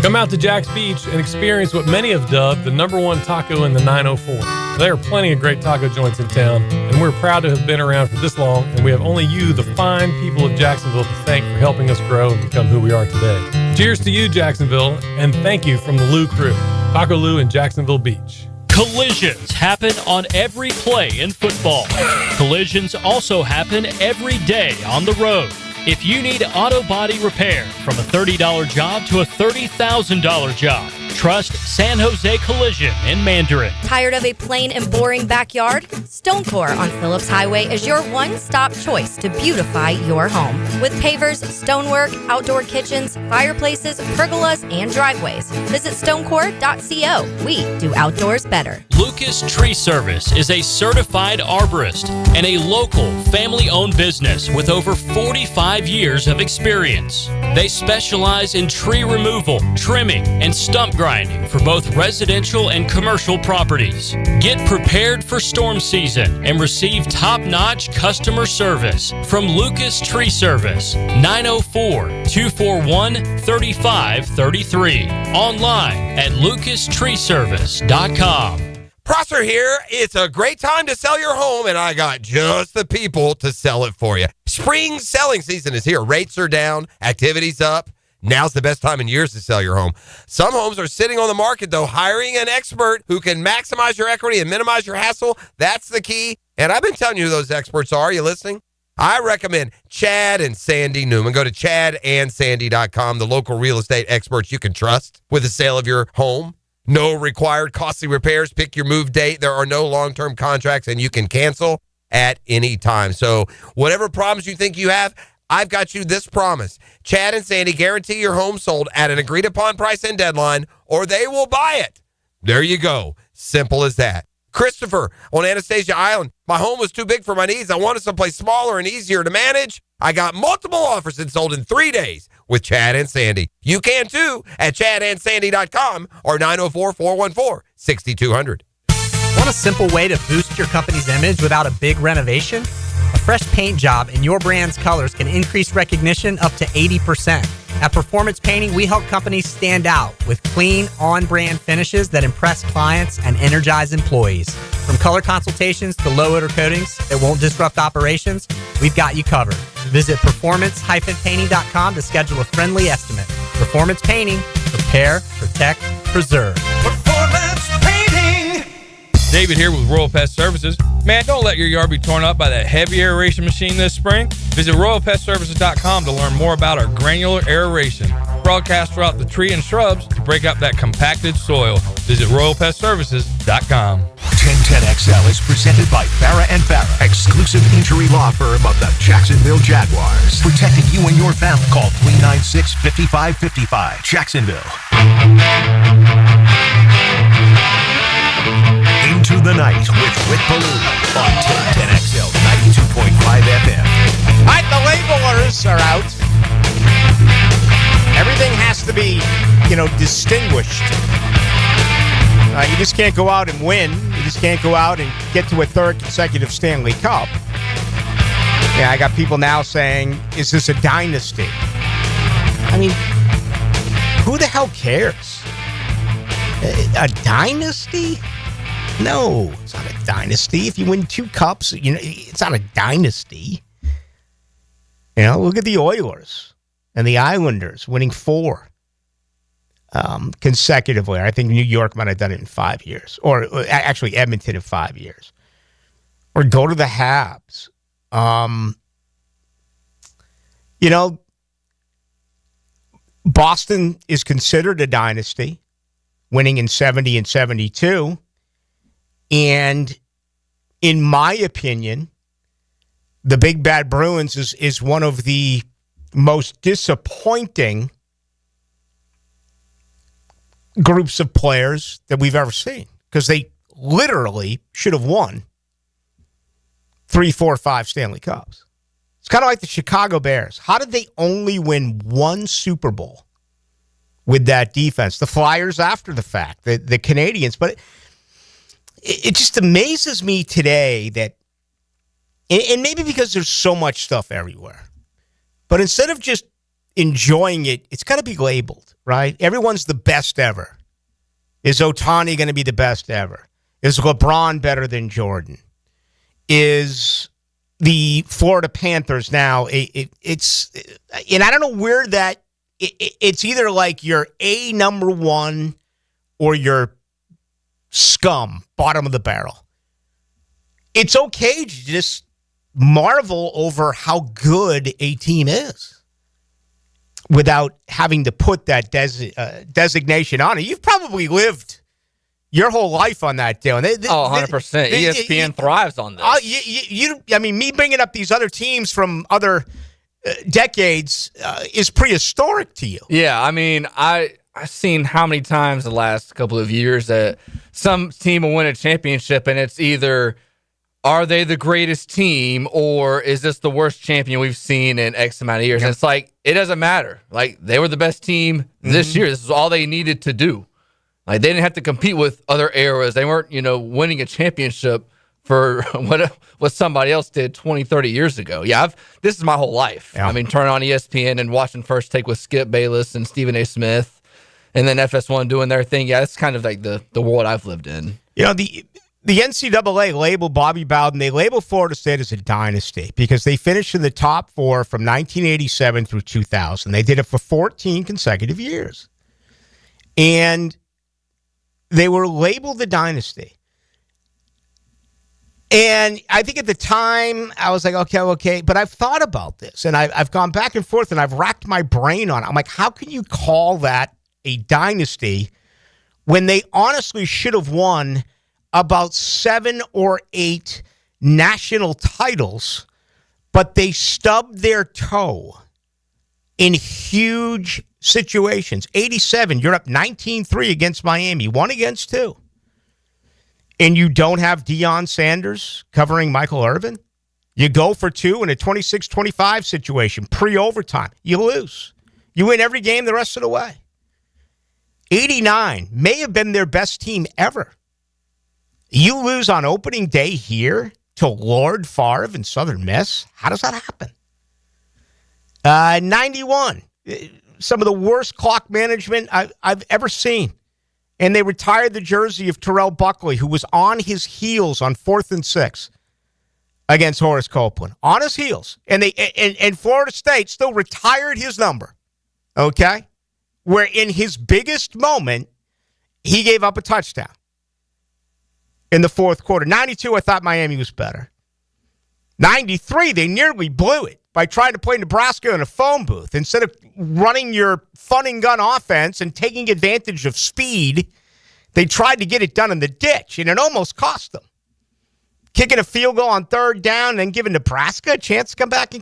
Come out to Jack's Beach and experience what many have dubbed the #1 taco in the 904. There are plenty of great taco joints in town, and we're proud to have been around for this long, and we have only you, the fine people of Jacksonville, to thank for helping us grow and become who we are today. Cheers to you, Jacksonville, and thank you from the Lou crew. Taco Lou in Jacksonville Beach. Collisions happen on every play in football. Collisions also happen every day on the road. If you need auto body repair, from a $30 job to a $30,000 job, trust San Jose Collision in Mandarin. Tired of a plain and boring backyard? Stonecore on Phillips Highway is your one-stop choice to beautify your home. With pavers, stonework, outdoor kitchens, fireplaces, pergolas, and driveways. Visit stonecore.co. We do outdoors better. Lucas Tree Service is a certified arborist and a local family-owned business with over 45 years of experience. They specialize in tree removal, trimming, and stump grinding for both residential and commercial properties. Get prepared for storm season and receive top-notch customer service from Lucas Tree Service, 904-241-3533. Online at lucastreeservice.com. Prosser here. It's a great time to sell your home, and I got just the people to sell it for you. Spring selling season is here. Rates are down, activity's up. Now's the best time in years to sell your home. Some homes are sitting on the market, though. Hiring an expert who can maximize your equity and minimize your hassle, that's the key. And I've been telling you who those experts are. Are you listening? I recommend Chad and Sandy Newman. Go to chadandsandy.com, the local real estate experts you can trust with the sale of your home. No required costly repairs. Pick your move date. There are no long-term contracts, and you can cancel at any time. So whatever problems you think you have, I've got you this promise. Chad and Sandy guarantee your home sold at an agreed-upon price and deadline, or they will buy it. There you go. Simple as that. Christopher on Anastasia Island. My home was too big for my needs. I wanted someplace smaller and easier to manage. I got multiple offers and sold in 3 days with Chad and Sandy. You can too at chadandsandy.com or 904-414-6200. Want a simple way to boost your company's image without a big renovation? A fresh paint job in your brand's colors can increase recognition up to 80%. At Performance Painting, we help companies stand out with clean, on-brand finishes that impress clients and energize employees. From color consultations to low-odor coatings that won't disrupt operations, we've got you covered. Visit performance-painting.com to schedule a friendly estimate. Performance Painting. Prepare, protect, preserve. Performance Painting. David here with Royal Pest Services. Man, don't let your yard be torn up by that heavy aeration machine this spring. Visit RoyalPestServices.com to learn more about our granular aeration. Broadcast throughout the tree and shrubs to break up that compacted soil. Visit RoyalPestServices.com. 1010XL is presented by Farah & Farah, exclusive injury law firm of the Jacksonville Jaguars. Protecting you and your family. Call 396-5555. Jacksonville. Into the Night with Rick Ballou on 1010XL 92.5 FM. All right, the labelers are out. Everything has to be, distinguished. You just can't go out and win. You just can't go out and get to a third consecutive Stanley Cup. Yeah, I got people now saying, is this a dynasty? I mean, who the hell cares? A dynasty? No, it's not a dynasty. If you win 2 cups, it's not a dynasty. Look at the Oilers and the Islanders winning 4 consecutively. I think New York might have done it in 5 years, or actually Edmonton in 5 years. Or go to the Habs. Boston is considered a dynasty, winning in 70 and 72. And in my opinion, the Big Bad Bruins is one of the most disappointing groups of players that we've ever seen because they literally should have won 3, 4, 5 Stanley Cups. It's kind of like the Chicago Bears. How did they only win one Super Bowl with that defense? The Flyers after the fact, the Canadians. But it just amazes me today that, and maybe because there's so much stuff everywhere, but instead of just enjoying it, it's got to be labeled, right? Everyone's the best ever. Is Ohtani going to be the best ever? Is LeBron better than Jordan? Is the Florida Panthers now, it's, and I don't know where that, it's either like you're a number one or you're scum, bottom of the barrel. It's okay to just marvel over how good a team is without having to put that designation on it. You've probably lived your whole life on that deal. 100%. ESPN thrives on this. I mean, me bringing up these other teams from other decades is prehistoric to you. Yeah, I mean, I've seen how many times the last couple of years that some team will win a championship, and it's either are they the greatest team or is this the worst champion we've seen in X amount of years? And it's like, it doesn't matter. Like, they were the best team this year. This is all they needed to do. Like, they didn't have to compete with other eras. They weren't, winning a championship for what somebody else did 20, 30 years ago. Yeah, this is my whole life. Yeah. I mean, turning on ESPN and watching First Take with Skip Bayless and Stephen A. Smith, and then FS1 doing their thing. Yeah, it's kind of like the world I've lived in. The NCAA labeled Bobby Bowden, they labeled Florida State as a dynasty because they finished in the top 4 from 1987 through 2000. They did it for 14 consecutive years. And they were labeled the dynasty. And I think at the time, I was like, okay. But I've thought about this, and I've gone back and forth, and I've racked my brain on it. I'm like, how can you call that a dynasty when they honestly should have won about 7 or 8 national titles, but they stubbed their toe in huge situations. 87, you're up 19-3 against Miami, 1-2. And you don't have Deion Sanders covering Michael Irvin. You go for 2 in a 26-25 situation, pre-overtime. You lose. You win every game the rest of the way. 89 may have been their best team ever. You lose on opening day here to Lord Favre and Southern Miss? How does that happen? 91, some of the worst clock management I've ever seen. And they retired the jersey of Terrell Buckley, who was on his heels on 4th and 6 against Horace Copeland. On his heels. And and Florida State still retired his number. Okay? Where in his biggest moment, he gave up a touchdown in the fourth quarter. 92, I thought Miami was better. 93, they nearly blew it by trying to play Nebraska in a phone booth. Instead of running your fun and gun offense and taking advantage of speed, they tried to get it done in the ditch, and it almost cost them. Kicking a field goal on 3rd down and then giving Nebraska a chance to come back.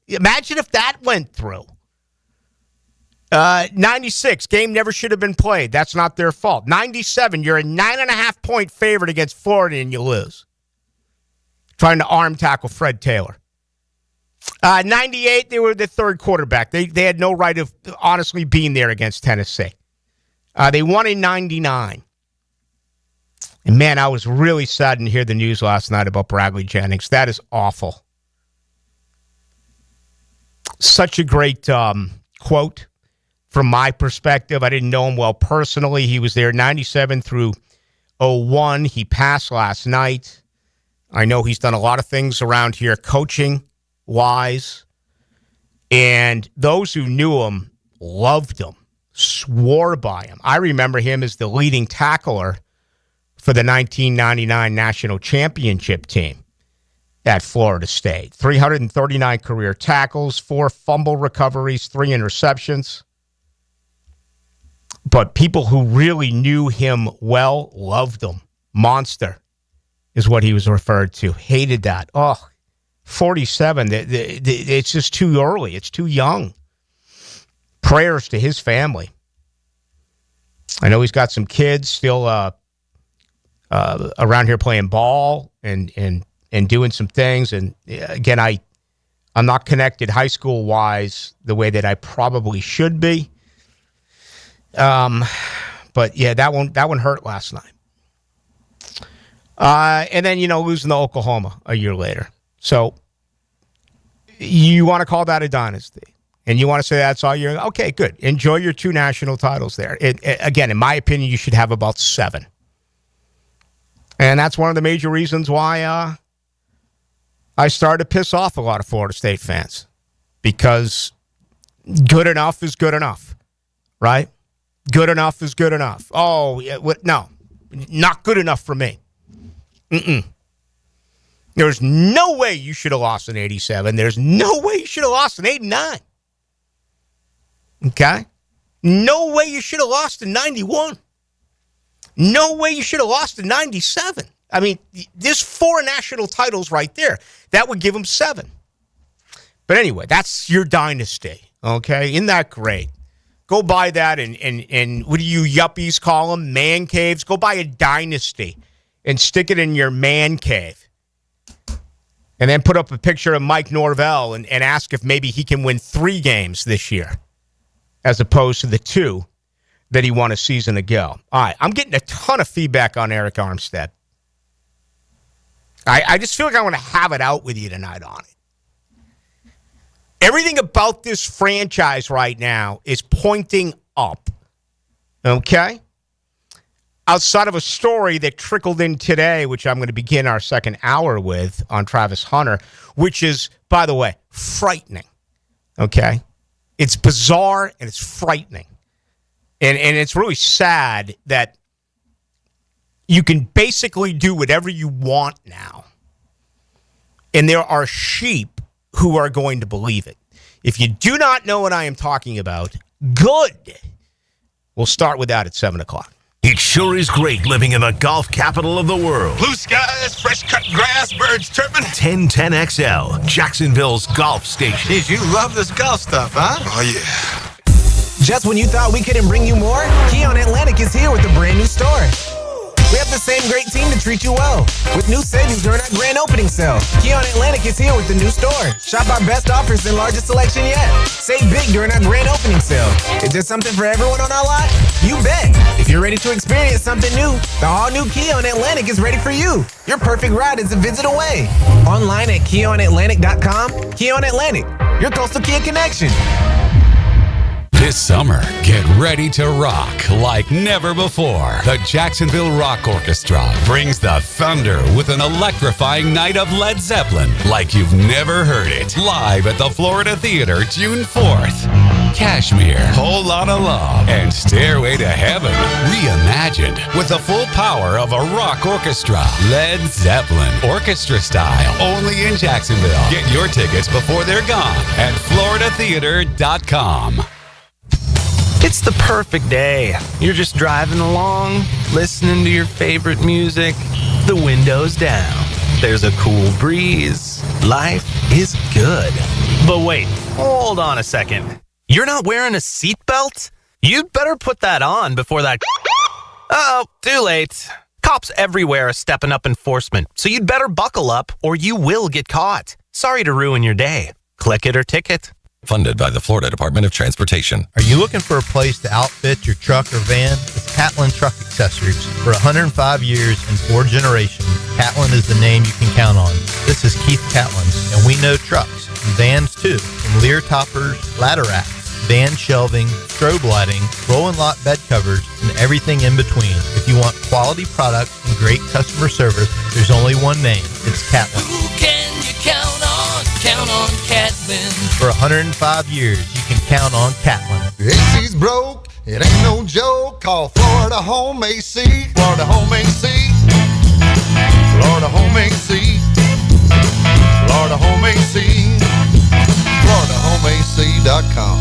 Imagine if that went through. 96, game never should have been played. That's not their fault. 97, you're a 9.5-point favorite against Florida and you lose. Trying to arm tackle Fred Taylor. 98, they were the 3rd quarterback. They had no right of honestly being there against Tennessee. They won in 99. And man, I was really saddened to hear the news last night about Bradley Jennings. That is awful. Such a great quote. From my perspective, I didn't know him well personally. He was there 97 through 01. He passed last night. I know he's done a lot of things around here coaching-wise. And those who knew him loved him, swore by him. I remember him as the leading tackler for the 1999 National Championship team at Florida State. 339 career tackles, 4 fumble recoveries, 3 interceptions. But people who really knew him well loved him. Monster is what he was referred to. Hated that. Oh, 47. It's just too early. It's too young. Prayers to his family. I know he's got some kids still around here playing ball and doing some things. And again, I'm not connected high school wise the way that I probably should be. But yeah, that one hurt last night. And then, losing to Oklahoma a year later. So you want to call that a dynasty. And you want to say that's all you're... Okay, good. Enjoy your 2 national titles there. Again, in my opinion, you should have about 7. And that's one of the major reasons why I started to piss off a lot of Florida State fans. Because good enough is good enough, right? Good enough is good enough. Oh, yeah, no. Not good enough for me. There's no way you should have lost in 87. There's no way you should have lost in 89. Okay? No way you should have lost in 91. No way you should have lost in 97. I mean, there's 4 national titles right there. That would give them 7. But anyway, that's your dynasty. Okay? Isn't that great? Go buy that and what do you yuppies call them? Man caves? Go buy a dynasty and stick it in your man cave. And then put up a picture of Mike Norvell and ask if maybe he can win 3 games this year as opposed to the 2 that he won a season ago. All right, I'm getting a ton of feedback on Eric Armstead. I just feel like I want to have it out with you tonight on it. Everything about this franchise right now is pointing up. Okay? Outside of a story that trickled in today, which I'm going to begin our second hour with on Travis Hunter, which is, by the way, frightening. Okay? It's bizarre and it's frightening. And it's really sad that you can basically do whatever you want now. And there are sheep who are going to believe it. If you do not know what I am talking about, good. We'll start with that at 7 o'clock. It sure is great living in the golf capital of the world. Blue skies, fresh cut grass, birds chirping. 1010XL, Jacksonville's golf station. Geez, you love this golf stuff, huh? Oh, yeah. Just when you thought we couldn't bring you more, Keon Atlantic is here with a brand new store. We have the same great team to treat you well. With new savings during our grand opening sale. Keon Atlantic is here with the new store. Shop our best offers and largest selection yet. Save big during our grand opening sale. Is there something for everyone on our lot? You bet. If you're ready to experience something new, the all-new Keon Atlantic is ready for you. Your perfect ride is a visit away. Online at KeonAtlantic.com. Keon Atlantic, your coastal Kia connection. This summer, get ready to rock like never before. The Jacksonville Rock Orchestra brings the thunder with an electrifying night of Led Zeppelin like you've never heard it. Live at the Florida Theater, June 4th. Kashmir, Whole Lotta Love, and Stairway to Heaven reimagined with the full power of a rock orchestra. Led Zeppelin, orchestra style, only in Jacksonville. Get your tickets before they're gone at floridatheater.com. It's the perfect day. You're just driving along, listening to your favorite music, the windows down. There's a cool breeze. Life is good. But wait, hold on a second. You're not wearing a seatbelt? You'd better put that on before that... Uh-oh, too late. Cops everywhere are stepping up enforcement, so you'd better buckle up or you will get caught. Sorry to ruin your day. Click it or ticket. Funded by the Florida Department of Transportation. Are you looking for a place to outfit your truck or van? It's Catlin Truck Accessories. For 105 years and 4 generations, Catlin is the name you can count on. This is Keith Catlin, and we know trucks and vans too. From Lear toppers, ladder racks, van shelving, strobe lighting, roll and lock bed covers, and everything in between. If you want quality products and great customer service, there's only one name. It's Catlin. Who can you count on? Count on Catlin. For 105 years, you can count on Catlin. The AC's broke, it ain't no joke. Call Florida Home AC. Florida Home AC. Florida Home AC. Florida Home AC. FloridaHomeAC.com.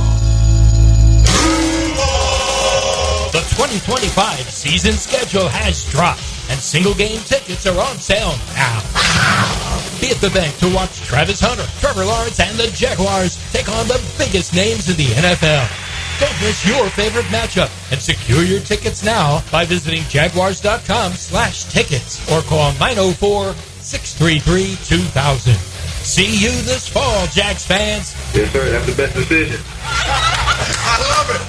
The 2025 season schedule has dropped, and single game tickets are on sale now. Be at the bank to watch Travis Hunter, Trevor Lawrence, and the Jaguars take on the biggest names in the NFL. Don't miss your favorite matchup and secure your tickets now by visiting jaguars.com/tickets or call 904-633-2000. See you this fall, Jags fans. Yes, sir. That's the best decision. I love it.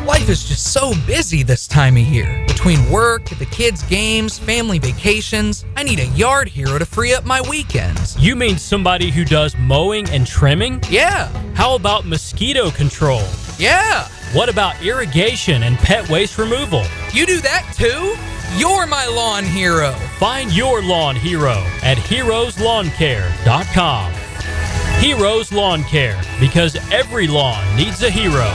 Life is just so busy this time of year. Between work, the kids' games, family vacations, I need a yard hero to free up my weekends. You mean somebody who does mowing and trimming? Yeah. How about mosquito control? Yeah. What about irrigation and pet waste removal? You do that too? You're my lawn hero. Find your lawn hero at heroeslawncare.com. Heroes Lawn Care, because every lawn needs a hero.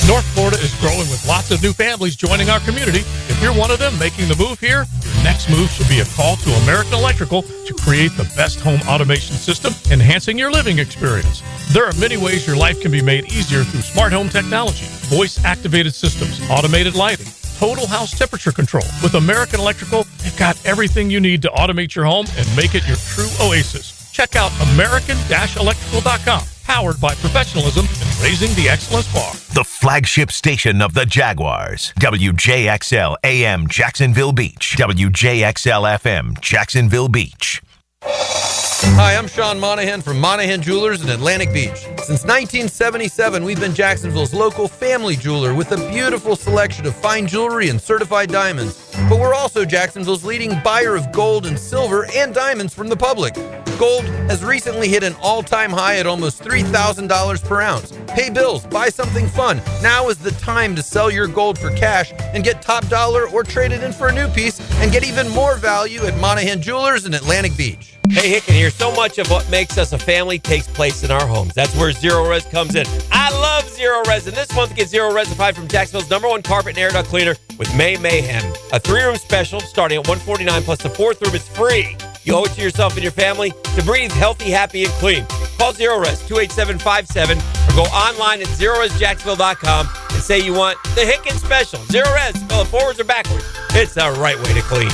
North Florida is growing with lots of new families joining our community. If you're one of them making the move here, your next move should be a call to American Electrical to create the best home automation system, enhancing your living experience. There are many ways your life can be made easier through smart home technology, voice-activated systems, automated lighting, total house temperature control. With American Electrical, they've got everything you need to automate your home and make it your true oasis. Check out American-Electrical.com. Powered by professionalism and raising the excellence bar. The flagship station of the Jaguars. WJXL AM Jacksonville Beach. WJXL FM Jacksonville Beach. Hi, I'm Sean Monahan from Monahan Jewelers in Atlantic Beach. Since 1977, we've been Jacksonville's local family jeweler with a beautiful selection of fine jewelry and certified diamonds. But we're also Jacksonville's leading buyer of gold and silver and diamonds from the public. Gold has recently hit an all-time high at almost $3,000 per ounce. Pay bills, buy something fun. Now is the time to sell your gold for cash and get top dollar, or trade it in for a new piece and get even more value at Monahan Jewelers in Atlantic Beach. Hey, Hicken here. So much of what makes us a family takes place in our homes. That's where Zero Res comes in. I love Zero Res, and this month get Zero Resified from Jacksonville's #1 carpet and air duct cleaner with May Mayhem. A 3-room special starting at $149, plus the 4th room is free. You owe it to yourself and your family to breathe healthy, happy, and clean. Call Zero Res 28757 or go online at zeroresjacksonville.com and say you want the Hicken special. Zero Res, spell it forwards or backwards. It's the right way to clean.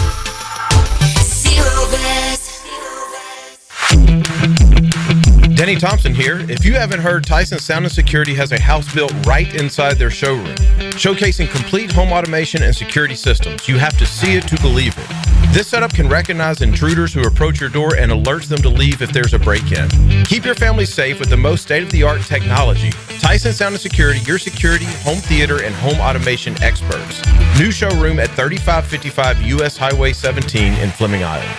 Zero Res. Denny Thompson here. If you haven't heard, Tyson Sound and Security has a house built right inside their showroom, showcasing complete home automation and security systems. You have to see it to believe it. This setup can recognize intruders who approach your door and alerts them to leave if there's a break-in. Keep your family safe with the most state-of-the-art technology. Tyson Sound and Security, your security, home theater, and home automation experts. New showroom at 3555 U.S. Highway 17 in Fleming Island.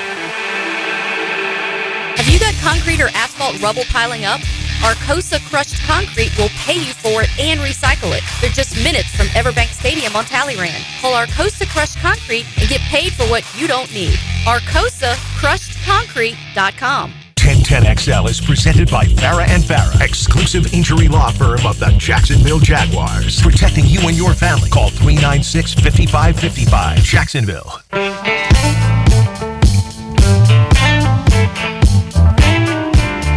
Have you got concrete or asphalt rubble piling up? Arcosa Crushed Concrete will pay you for it and recycle it. They're just minutes from Everbank Stadium on Talleyrand. Call Arcosa Crushed Concrete and get paid for what you don't need. ArcosaCrushedConcrete.com. 1010XL is presented by Farah and Farah, exclusive injury law firm of the Jacksonville Jaguars. Protecting you and your family. Call 396-5555. Jacksonville.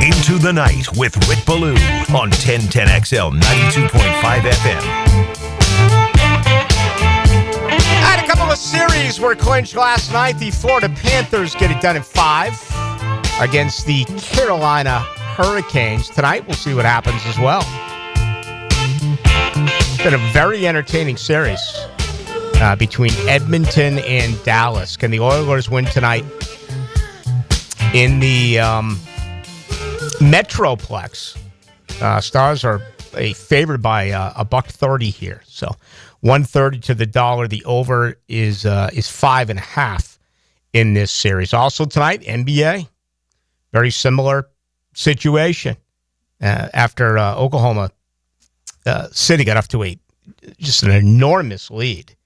Into the Night with Rick Ballou on 1010XL 92.5 FM. I had a couple of series were clinched last night. The Florida Panthers get it done in 5 against the Carolina Hurricanes. Tonight, we'll see what happens as well. It's been a very entertaining series between Edmonton and Dallas. Can the Oilers win tonight in the Metroplex? Stars are favored by $1.30 here. So $1.30 to the dollar. The over is 5.5 in this series. Also tonight, NBA. Very similar situation after Oklahoma City got up to just an enormous lead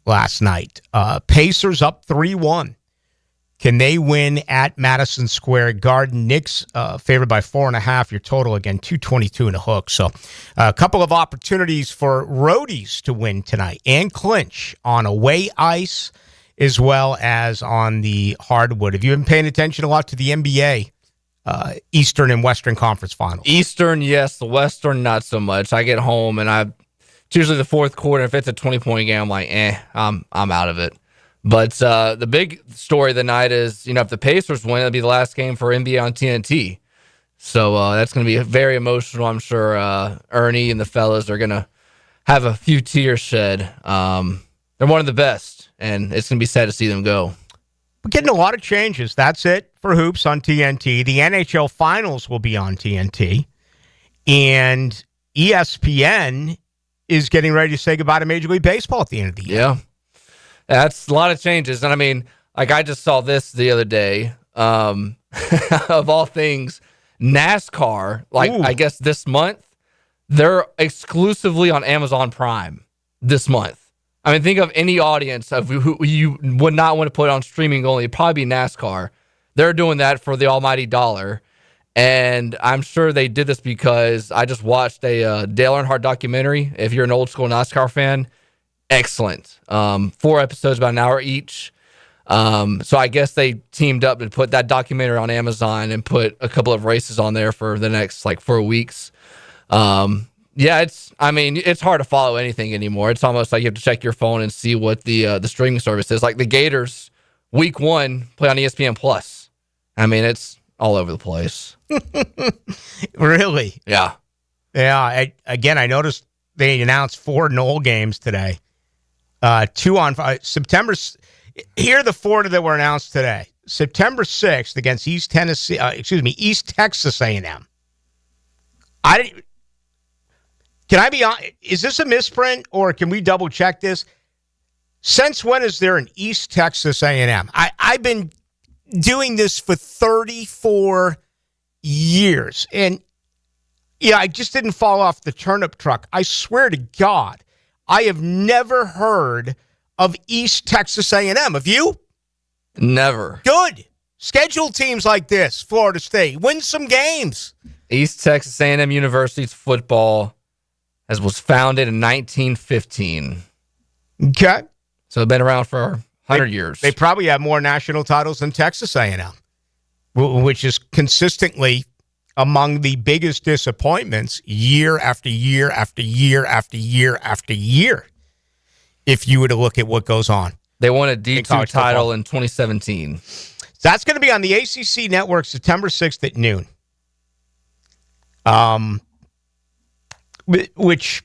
last night. Pacers up 3-1. Can they win at Madison Square Garden? Knicks favored by 4.5. Your total, again, 222 and a hook. So a couple of opportunities for roadies to win tonight and clinch on away ice as well as on the hardwood. Have you been paying attention a lot to the NBA Eastern and Western Conference Finals? Eastern, yes. The Western, not so much. I get home and it's usually the fourth quarter. If it's a 20-point game, I'm like, I'm out of it. But the big story of the night is, if the Pacers win, it'll be the last game for NBA on TNT. So that's going to be very emotional. I'm sure Ernie and the fellas are going to have a few tears shed. They're one of the best, and it's going to be sad to see them go. We're getting a lot of changes. That's it for hoops on TNT. The NHL Finals will be on TNT. And ESPN is getting ready to say goodbye to Major League Baseball at the end of the year. Yeah. That's a lot of changes. And I mean, I just saw this the other day. Of all things, NASCAR, I guess this month, they're exclusively on Amazon Prime this month. I mean, think of any audience of who you would not want to put on streaming only. It'd probably be NASCAR. They're doing that for the almighty dollar. And I'm sure they did this because I just watched a Dale Earnhardt documentary. If you're an old school NASCAR fan, excellent. 4 episodes, about an hour each. So I guess they teamed up to put that documentary on Amazon and put a couple of races on there for the next 4 weeks. It's hard to follow anything anymore. It's almost like you have to check your phone and see what the streaming service is. Like the Gators, week 1, play on ESPN Plus. I mean, it's all over the place. Really? Yeah. Yeah. I noticed they announced 4 Knoll games today. 2 on September. Here are the 4 that were announced today. September 6th against East Texas A&M. Can I be honest? Is this a misprint, or can we double check this? Since when is there an East Texas A&M? I've been doing this for 34 years, and I just didn't fall off the turnip truck. I swear to God, I have never heard of East Texas A&M. Have you? Never. Good. Schedule teams like this, Florida State. Win some games. East Texas A&M University's football was founded in 1915. Okay. So it's been around for 100 years. They probably have more national titles than Texas A&M, which is consistently among the biggest disappointments year after year after year after year after year, if you were to look at what goes on. They won a D2 title in 2017. So that's going to be on the ACC network September 6th at noon. Which,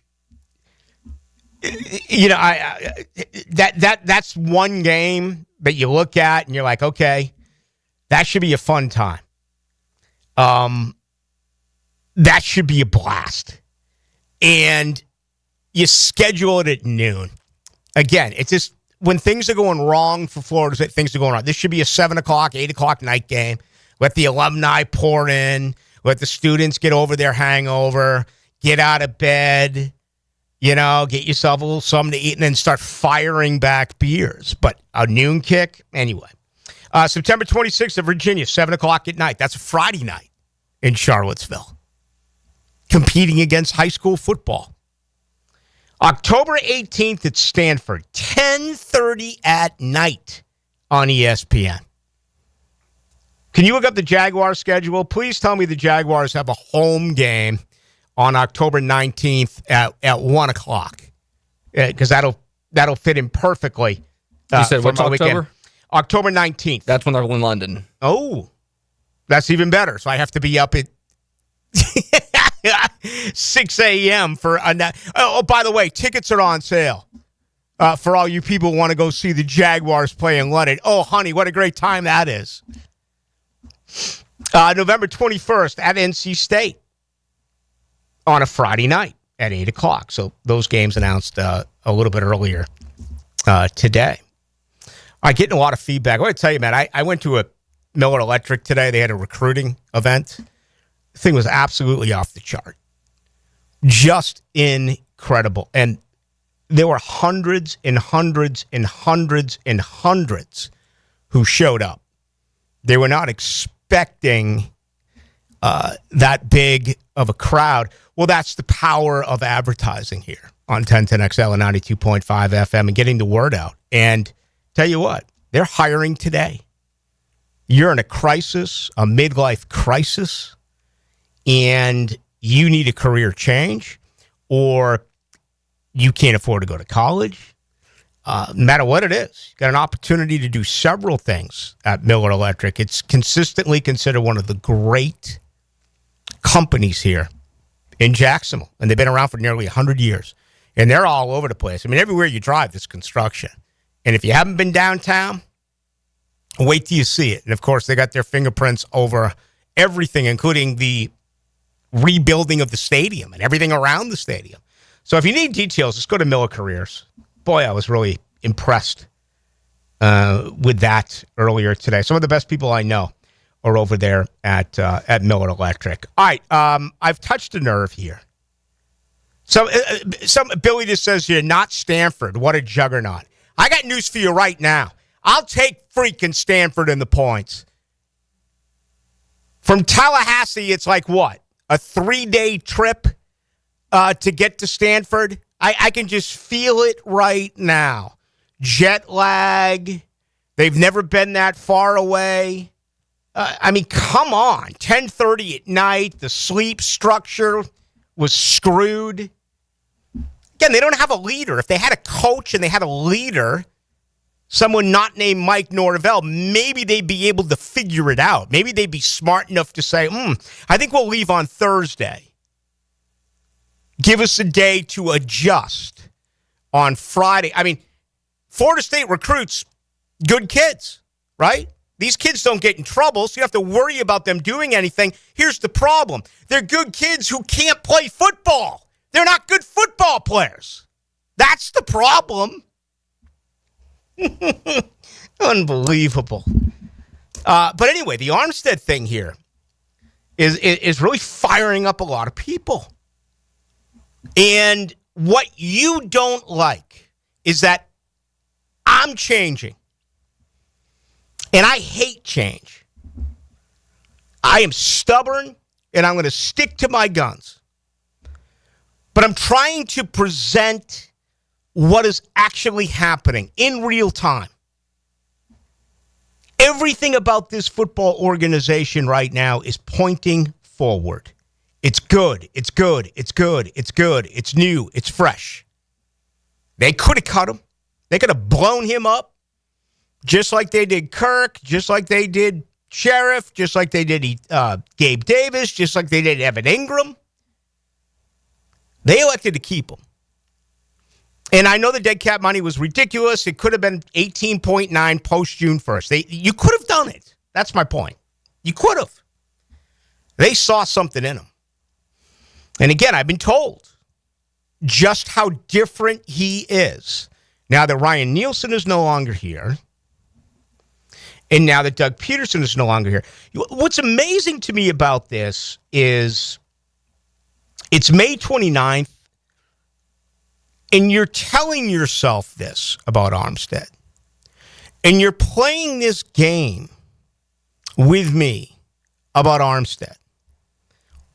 that's one game that you look at and you're like, okay, that should be a fun time. That should be a blast. And you schedule it at noon. Again, it's just when things are going wrong for Florida State, things are going wrong. This should be a 7 o'clock, 8 o'clock night game. Let the alumni pour in. Let the students get over their hangover. Get out of bed. Get yourself a little something to eat and then start firing back beers. But a noon kick, anyway. September 26th at Virginia, 7 o'clock at night. That's a Friday night in Charlottesville. Competing against high school football. October 18th at Stanford, 10:30 at night on ESPN. Can you look up the Jaguars schedule? Please tell me the Jaguars have a home game on October 19th at 1 o'clock. Because that'll fit in perfectly. You said what's October? Weekend. October 19th. That's when they're in London. Oh, that's even better. So I have to be up at 6 a.m. for by the way, tickets are on sale for all you people who want to go see the Jaguars play in London. Oh, honey, what a great time that is. November 21st at NC State on a Friday night at 8 o'clock. So those games announced a little bit earlier today. I'm getting a lot of feedback. I want to tell you, man, I went to a Miller Electric today. They had a recruiting event. The thing was absolutely off the chart. Just incredible. And there were hundreds and hundreds and hundreds and hundreds who showed up. They were not expecting that big of a crowd. Well, that's the power of advertising here on 1010XL and 92.5 FM and getting the word out. And tell you what, they're hiring today. You're in a crisis, a midlife crisis, and you need a career change, or you can't afford to go to college. no matter what it is, you got an opportunity to do several things at Miller Electric. It's consistently considered one of the great companies here in Jacksonville, and they've been around for nearly 100 years, and they're all over the place. I mean, everywhere you drive, there's construction, and if you haven't been downtown, wait till you see it. And, of course, they got their fingerprints over everything, including the rebuilding of the stadium and everything around the stadium. So if you need details, just go to Miller Careers. Boy, I was really impressed with that earlier today. Some of the best people I know are over there at Miller Electric. All right, I've touched a nerve here. Some Billy just says here, not Stanford. What a juggernaut. I got news for you right now. I'll take freaking Stanford in the points. From Tallahassee, it's like what? A 3-day trip to get to Stanford? I can just feel it right now. Jet lag. They've never been that far away. I mean, come on. 10:30 at night. The sleep structure was screwed. Again, they don't have a leader. If they had a coach and they had a leader, someone not named Mike Norvell, maybe they'd be able to figure it out. Maybe they'd be smart enough to say, I think we'll leave on Thursday. Give us a day to adjust on Friday. I mean, Florida State recruits good kids, right? These kids don't get in trouble, so you have to worry about them doing anything. Here's the problem. They're good kids who can't play football. They're not good football players. That's the problem. Unbelievable. But anyway, the Armstead thing here is really firing up a lot of people. And what you don't like is that I'm changing. And I hate change. I am stubborn, and I'm going to stick to my guns. But I'm trying to present what is actually happening in real time. Everything about this football organization right now is pointing forward. It's good. It's good. It's good. It's good. It's new. It's fresh. They could have cut him. They could have blown him up just like they did Kirk, just like they did Sheriff, just like they did Gabe Davis, just like they did Evan Ingram. They elected to keep him. And I know the dead cap money was ridiculous. It could have been 18.9 post June 1st. You could have done it. That's my point. You could have. They saw something in him. And again, I've been told just how different he is. Now that Ryan Nielsen is no longer here, and now that Doug Peterson is no longer here. What's amazing to me about this is it's May 29th, and you're telling yourself this about Armstead. And you're playing this game with me about Armstead.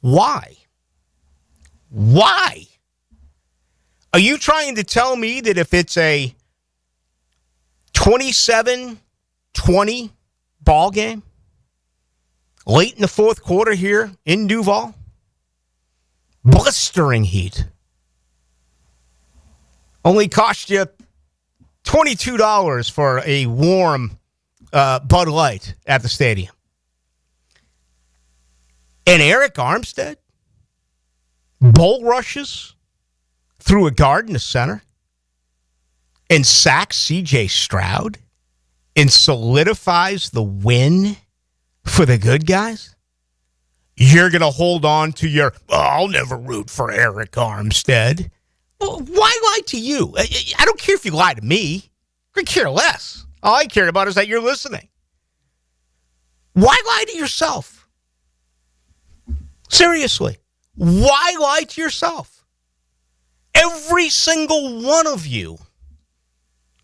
Why? Why? Are you trying to tell me that if it's a 27-20 ball game late in the fourth quarter here in Duval, blistering heat, only cost you $22 for a warm Bud Light at the stadium, and Eric Armstead bull rushes through a guard in the center and sacks C.J. Stroud and solidifies the win for the good guys? You're going to hold on to your, I'll never root for Eric Armstead. Well, why lie to you? I don't care if you lie to me. I could care less. All I care about is that you're listening. Why lie to yourself? Seriously. Why lie to yourself? Every single one of you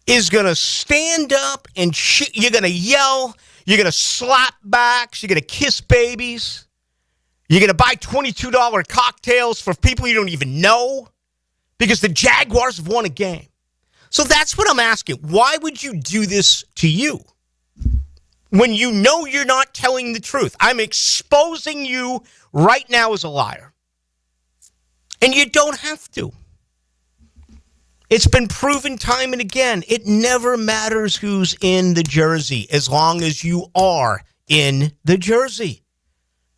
is going to stand up and you're going to yell. You're going to slap backs. You're going to kiss babies. You're going to buy $22 cocktails for people you don't even know because the Jaguars have won a game. So that's what I'm asking. Why would you do this to you when you know you're not telling the truth? I'm exposing you right now as a liar. And you don't have to. It's been proven time and again. It never matters who's in the jersey as long as you are in the jersey.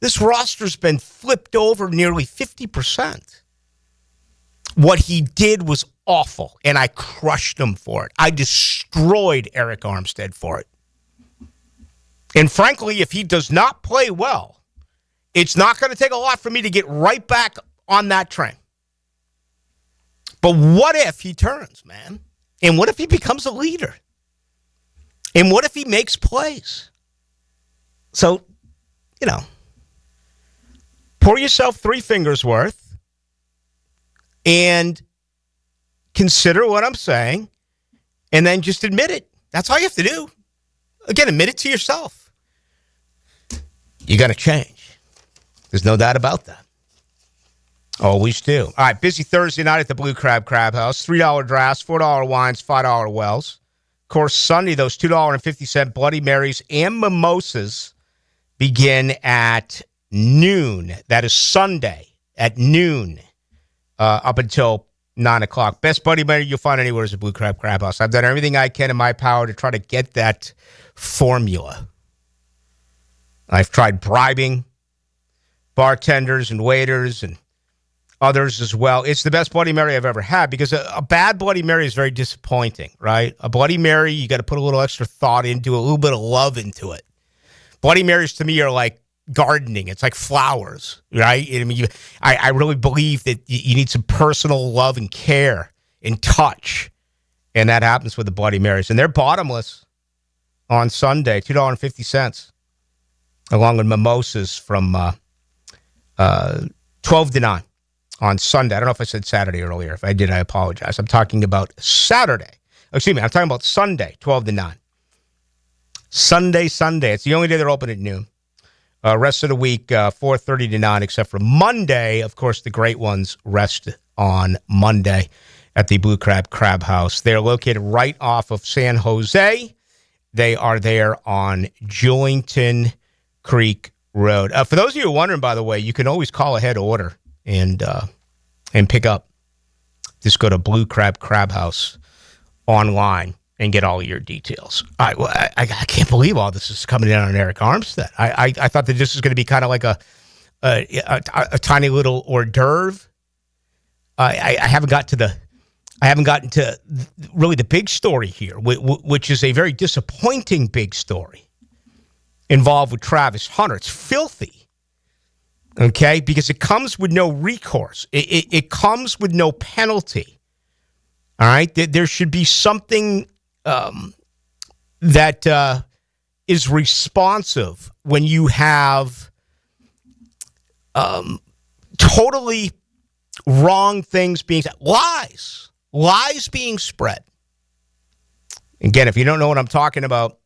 This roster's been flipped over nearly 50%. What he did was awful, and I crushed him for it. I destroyed Eric Armstead for it. And frankly, if he does not play well, it's not going to take a lot for me to get right back on that train. But what if he turns, man? And what if he becomes a leader? And what if he makes plays? So, pour yourself 3 fingers worth and consider what I'm saying and then just admit it. That's all you have to do. Again, admit it to yourself. You're going to change. There's no doubt about that. Always do. All right, busy Thursday night at the Blue Crab House. $3 drafts, $4 wines, $5 wells. Of course, Sunday, those $2.50 Bloody Marys and mimosas begin at noon. That is Sunday at noon up until 9 o'clock. Best Bloody Mary you'll find anywhere is the Blue Crab House. I've done everything I can in my power to try to get that formula. I've tried bribing bartenders and waiters and others as well. It's the best Bloody Mary I've ever had because a bad Bloody Mary is very disappointing, right? A Bloody Mary, you got to put a little extra thought into it, a little bit of love into it. Bloody Marys to me are like gardening. It's like flowers, right? I mean, I really believe that you need some personal love and care and touch, and that happens with the Bloody Marys. And they're bottomless on Sunday, $2.50, along with mimosas from 12 to 9. On Sunday. I don't know if I said Saturday earlier. If I did, I apologize. I'm talking about Saturday. Excuse me, I'm talking about Sunday, 12 to 9. Sunday. It's the only day they're open at noon. Rest of the week, 4:30 to 9, except for Monday. Of course, the great ones rest on Monday at the Blue Crab House. They're located right off of San Jose. They are there on Julington Creek Road. For those of you who are wondering, by the way, you can always call ahead order and pick up. Just go to Blue Crab House online and get all your details. I can't believe all this is coming in on Eric Armstead. I thought that this was going to be kind of like a tiny little hors d'oeuvre. I haven't gotten to really the big story here, which is a very disappointing big story involved with Travis Hunter. It's filthy. Okay, because it comes with no recourse. It comes with no penalty. All right, there should be something that is responsive when you have totally wrong things being said. Lies being spread. Again, if you don't know what I'm talking about,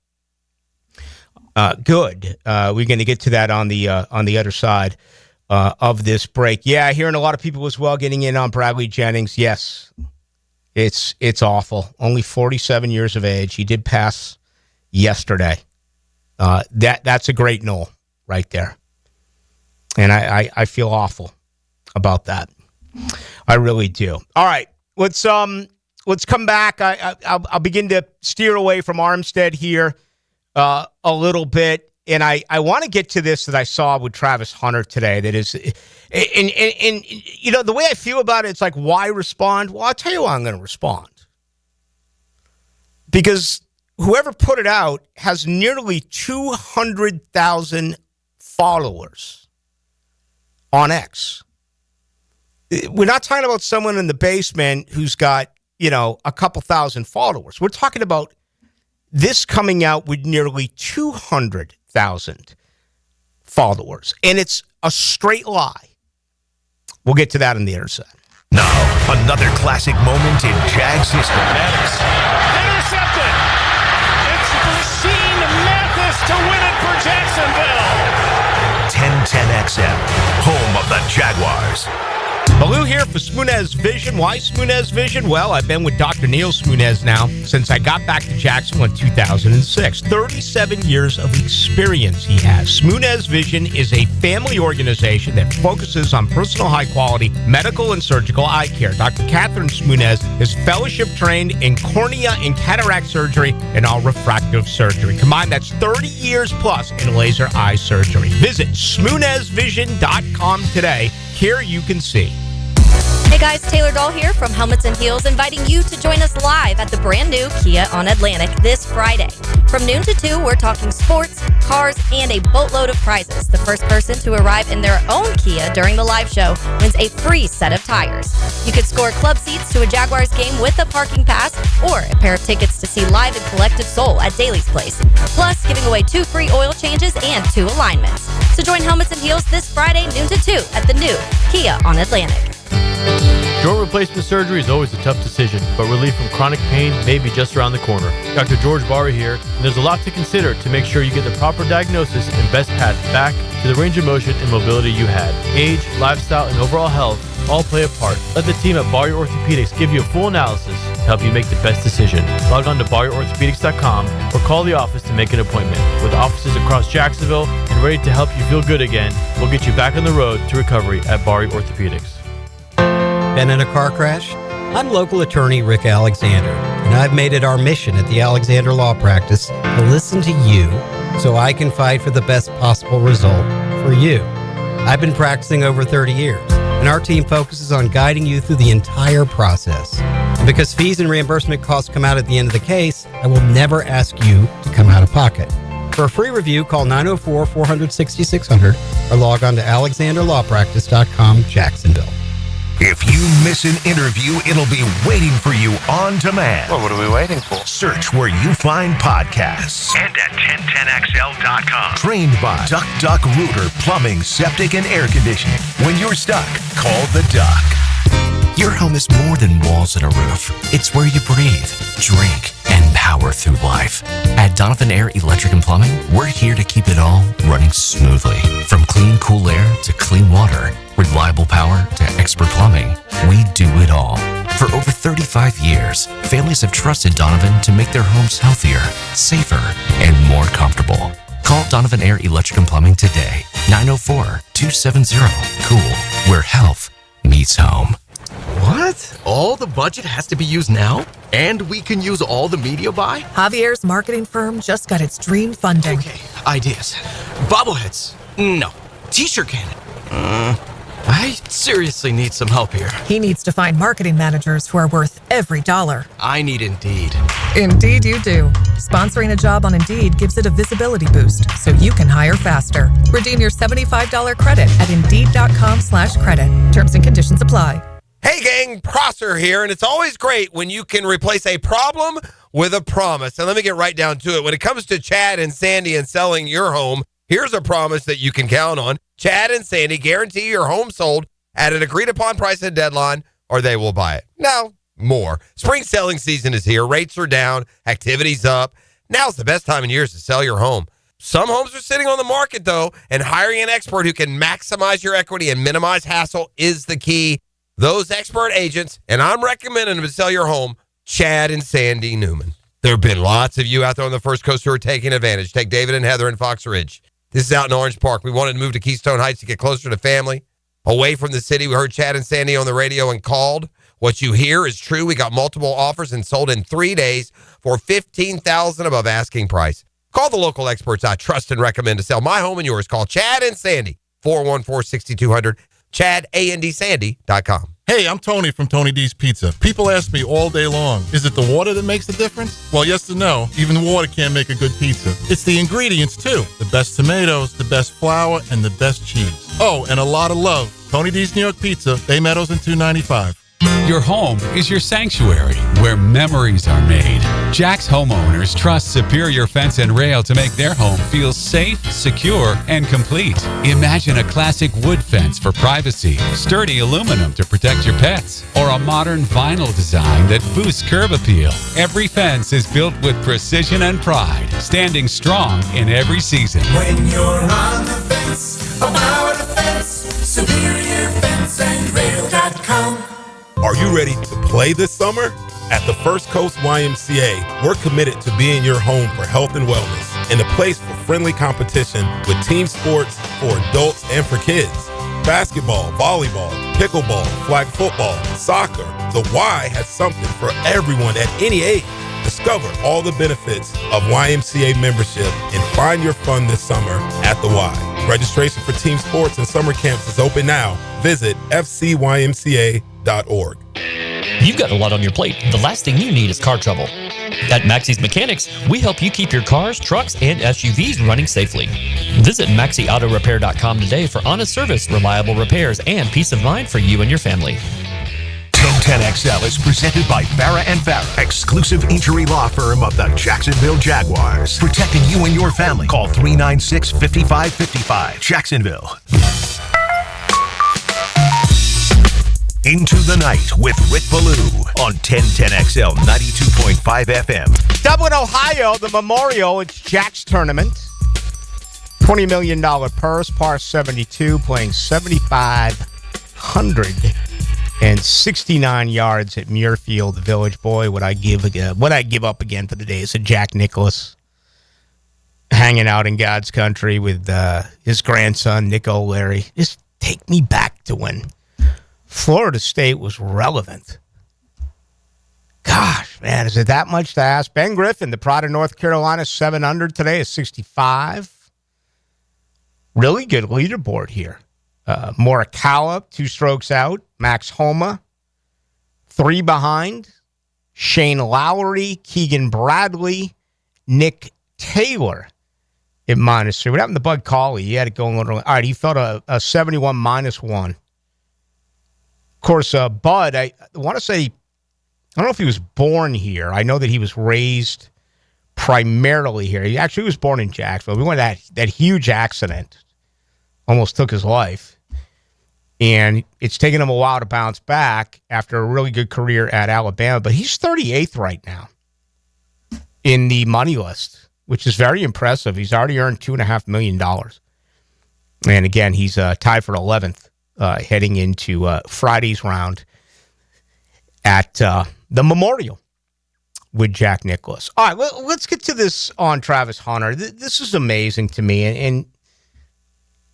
good. We're going to get to that on the other side of this break. Yeah, hearing a lot of people as well getting in on Bradley Jennings. Yes, it's awful. Only 47 years of age. He did pass yesterday. That's a great null right there, and I feel awful about that. I really do. All right, let's come back. I'll begin to steer away from Armstead here a little bit. And I want to get to this that I saw with Travis Hunter today. That is, and you know, the way I feel about it, it's like, why respond? Well, I'll tell you why I'm going to respond. Because whoever put it out has nearly 200,000 followers on X. We're not talking about someone in the basement who's got, a couple thousand followers. We're talking about this coming out with nearly 200,000 followers. And it's a straight lie. We'll get to that on the other side. Now, another classic moment in Jags history. Intercepted. It's Rasheed Mathis to win it for Jacksonville. 1010 XL, home of the Jaguars. Ballou here for Smunez Vision. Why Smunez Vision? Well, I've been with Dr. Neil Smunez now since I got back to Jacksonville in 2006. 37 years of experience he has. Smunez Vision is a family organization that focuses on personal high-quality medical and surgical eye care. Dr. Catherine Smunez is fellowship trained in cornea and cataract surgery and all refractive surgery. Combined, that's 30 years plus in laser eye surgery. Visit SmunezVision.com today. Here you can see. Hey guys, Taylor Doll here from Helmets and Heels, inviting you to join us live at the brand new Kia on Atlantic this Friday. From noon to 2, we're talking sports, cars, and a boatload of prizes. The first person to arrive in their own Kia during the live show wins a free set of tires. You could score club seats to a Jaguars game with a parking pass or a pair of tickets to see Live and Collective Soul at Daly's Place. Plus, giving away 2 free oil changes and 2 alignments. So join Helmets and Heels this Friday, noon to 2 at the new Kia on Atlantic. Joint replacement surgery is always a tough decision, but relief from chronic pain may be just around the corner. Dr. George Barra here, and there's a lot to consider to make sure you get the proper diagnosis and best path back to the range of motion and mobility you had. Age, lifestyle, and overall health all play a part. Let the team at Ballou Orthopedics give you a full analysis to help you make the best decision. Log on to BallouOrthopedics.com or call the office to make an appointment. With offices across Jacksonville and ready to help you feel good again, we'll get you back on the road to recovery at Ballou Orthopedics. Been in a car crash? I'm local attorney Rick Alexander, and I've made it our mission at the Alexander Law Practice to listen to you so I can fight for the best possible result for you. I've been practicing over 30 years, and our team focuses on guiding you through the entire process. And because fees and reimbursement costs come out at the end of the case, I will never ask you to come out of pocket. For a free review, call 904-400-6600 or log on to alexanderlawpractice.com, Jacksonville. If you miss an interview, it'll be waiting for you on demand. Well, what are we waiting for? Search where you find podcasts. And at 1010XL.com. Trained by Duck Rooter Plumbing, Septic, and Air Conditioning. When you're stuck, call the Duck. Your home is more than walls and a roof. It's where you breathe, drink, and power through life. At Donovan Air Electric and Plumbing, we're here to keep it all running smoothly. From clean, cool air to clean water, reliable power to expert plumbing, we do it all. For over 35 years, families have trusted Donovan to make their homes healthier, safer, and more comfortable. Call Donovan Air Electric and Plumbing today. 904-270-COOL, where health meets home. What? All the budget has to be used now? And we can use all the media buy? Javier's marketing firm just got its dream funding. Okay, ideas. Bobbleheads. No. T-shirt cannon. I seriously need some help here. He needs to find marketing managers who are worth every dollar. I need Indeed. Indeed you do. Sponsoring a job on Indeed gives it a visibility boost so you can hire faster. Redeem your $75 credit at Indeed.com/credit. Terms and conditions apply. Hey gang, Prosser here, and it's always great when you can replace a problem with a promise. And let me get right down to it. When it comes to Chad and Sandy and selling your home, here's a promise that you can count on. Chad and Sandy guarantee your home sold at an agreed-upon price and deadline, or they will buy it. Now, more. Spring selling season is here. Rates are down. Activity's up. Now's the best time in years to sell your home. Some homes are sitting on the market, though, and hiring an expert who can maximize your equity and minimize hassle is the key. Those expert agents, and I'm recommending them to sell your home, Chad and Sandy Newman. There have been lots of you out there on the First Coast who are taking advantage. Take David and Heather in Fox Ridge. This is out in Orange Park. We wanted to move to Keystone Heights to get closer to family, away from the city. We heard Chad and Sandy on the radio and called. What you hear is true. We got multiple offers and sold in 3 days for $15,000 above asking price. Call the local experts I trust and recommend to sell my home and yours. Call Chad and Sandy, 414-6200. ChadAndSandy.com. Hey, I'm Tony from Tony D's Pizza. People ask me all day long, is it the water that makes the difference? Well, yes and no. Even water can't make a good pizza. It's the ingredients, too. The best tomatoes, the best flour, and the best cheese. Oh, and a lot of love. Tony D's New York Pizza, Bay Meadows and 295. Your home is your sanctuary where memories are made. Jack's homeowners trust Superior Fence and Rail to make their home feel safe, secure, and complete. Imagine a classic wood fence for privacy, sturdy aluminum to protect your pets, or a modern vinyl design that boosts curb appeal. Every fence is built with precision and pride, standing strong in every season. When you're on the fence, about a fence, SuperiorFenceandRail.com. Are you ready to play this summer? At the First Coast YMCA, we're committed to being your home for health and wellness and a place for friendly competition with team sports for adults and for kids. Basketball, volleyball, pickleball, flag football, soccer. The Y has something for everyone at any age. Discover all the benefits of YMCA membership and find your fun this summer at the Y. Registration for team sports and summer camps is open now. Visit fcymca.org. You've got a lot on your plate. The last thing you need is car trouble. At Maxie's Mechanics, we help you keep your cars, trucks, and SUVs running safely. Visit MaxieAutoRepair.com today for honest service, reliable repairs, and peace of mind for you and your family. 1010XL is presented by Farah & Farah, exclusive injury law firm of the Jacksonville Jaguars. Protecting you and your family. Call 396-5555. Jacksonville. Into the Night with Rick Ballou on 1010XL 92.5 FM. Dublin, Ohio, the Memorial. It's Jack's tournament. $20 million purse, par 72, playing 7,569 yards at Muirfield Village. Boy, would I give up again for the days of Jack Nicklaus hanging out in God's country with his grandson, Nick O'Leary. Just take me back to when Florida State was relevant. Gosh, man, is it that much to ask? Ben Griffin, the Pride of North Carolina, 7 under today is 65. Really good leaderboard here. Morikawa, 2 strokes out. Max Homa, 3 behind. Shane Lowry, Keegan Bradley, Nick Taylor at -3. What happened to Bud Cauley? He had it going a little. All right, he felt a 71 -1. Of course, Bud, I want to say, I don't know if he was born here. I know that he was raised primarily here. He actually was born in Jacksonville. We went that huge accident. Almost took his life. And it's taken him a while to bounce back after a really good career at Alabama. But he's 38th right now in the money list, which is very impressive. He's already earned $2.5 million. And again, he's tied for 11th heading into Friday's round at the Memorial with Jack Nicklaus. All right, let's get to this on Travis Hunter. This is amazing to me. And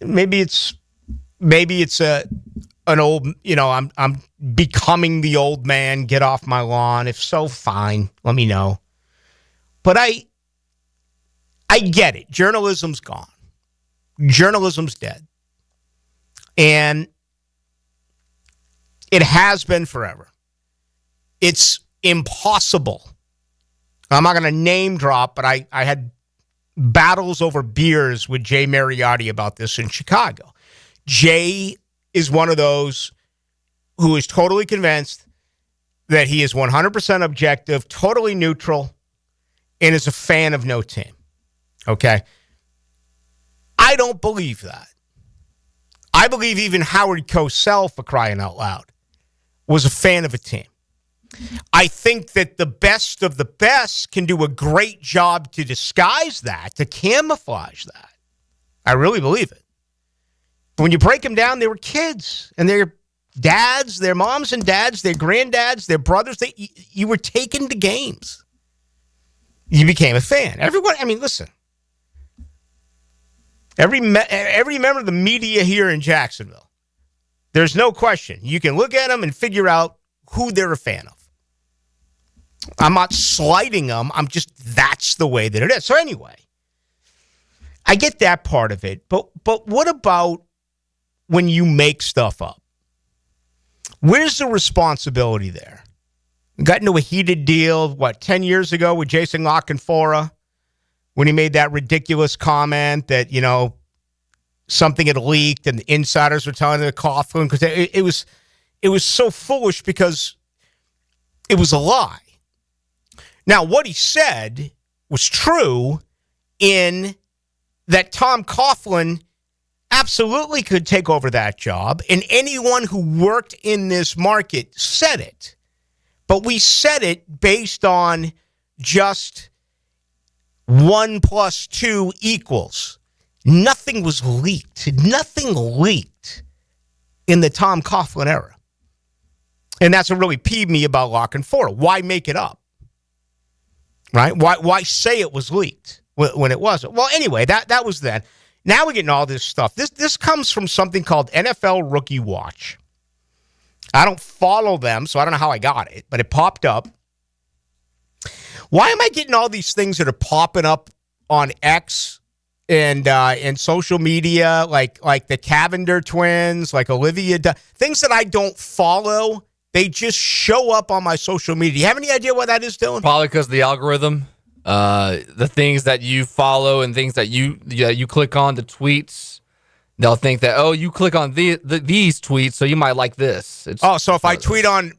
maybe it's an old, I'm becoming the old man, get off my lawn. If so, fine, let me know. But I get it. Journalism's gone. Journalism's dead. And it has been forever. It's impossible. I'm not going to name drop, but I had battles over beers with Jay Mariotti about this in Chicago. Jay is one of those who is totally convinced that he is 100% objective, totally neutral, and is a fan of no team. Okay? I don't believe that. I believe even Howard Cosell, for crying out loud, was a fan of a team. I think that the best of the best can do a great job to disguise that, to camouflage that. I really believe it. But when you break them down, they were kids, and their dads, their moms and dads, their granddads, their brothers. You were taken to games. You became a fan. Everyone, listen. Every member of the media here in Jacksonville, there's no question. You can look at them and figure out who they're a fan of. I'm not slighting them. That's the way that it is. So anyway, I get that part of it. But what about when you make stuff up? Where's the responsibility there? We got into a heated deal, 10 years ago with Jason Lockenfora when he made that ridiculous comment that, something had leaked and the insiders were telling the Coughlin because it was so foolish because it was a lie. Now, what he said was true in that Tom Coughlin absolutely could take over that job, and anyone who worked in this market said it. But we said it based on just 1 + 2 =. Nothing was leaked. Nothing leaked in the Tom Coughlin era. And that's what really peeved me about Lock and Four. Why make it up? Right? Why say it was leaked when it wasn't? Well, anyway, that was then. Now we're getting all this stuff. This comes from something called NFL Rookie Watch. I don't follow them, so I don't know how I got it, but it popped up. Why am I getting all these things that are popping up on X and social media, like the Cavender twins, like Olivia, things that I don't follow? They just show up on my social media. Do you have any idea what that is, Dylan? Probably because of the algorithm. The things that you follow and things that you click on, the tweets, they'll think that, oh, you click on these tweets, so you might like this. So if I tweet on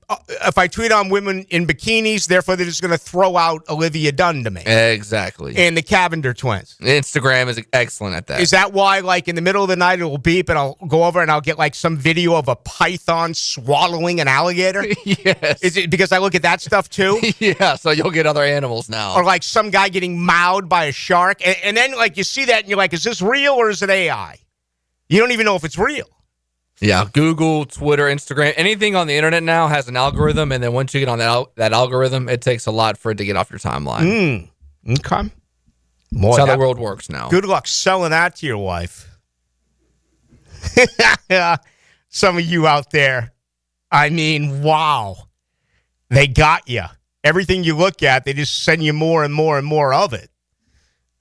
women in bikinis, therefore they're just going to throw out Olivia Dunn to me. Exactly. And the Cavender twins. Instagram is excellent at that. Is that why, like, in the middle of the night, it will beep and I'll go over and I'll get, like, some video of a python swallowing an alligator? Yes. Is it because I look at that stuff, too? Yeah, so you'll get other animals now. Or, like, some guy getting mauled by a shark. And then, like, you see that and you're like, is this real or is it AI? You don't even know if it's real. Yeah, Google, Twitter, Instagram, anything on the internet now has an algorithm, and then once you get on that algorithm, it takes a lot for it to get off your timeline. Okay. That's how the world works now. Good luck selling that to your wife. Some of you out there, I mean, wow. They got you. Everything you look at, they just send you more and more and more of it.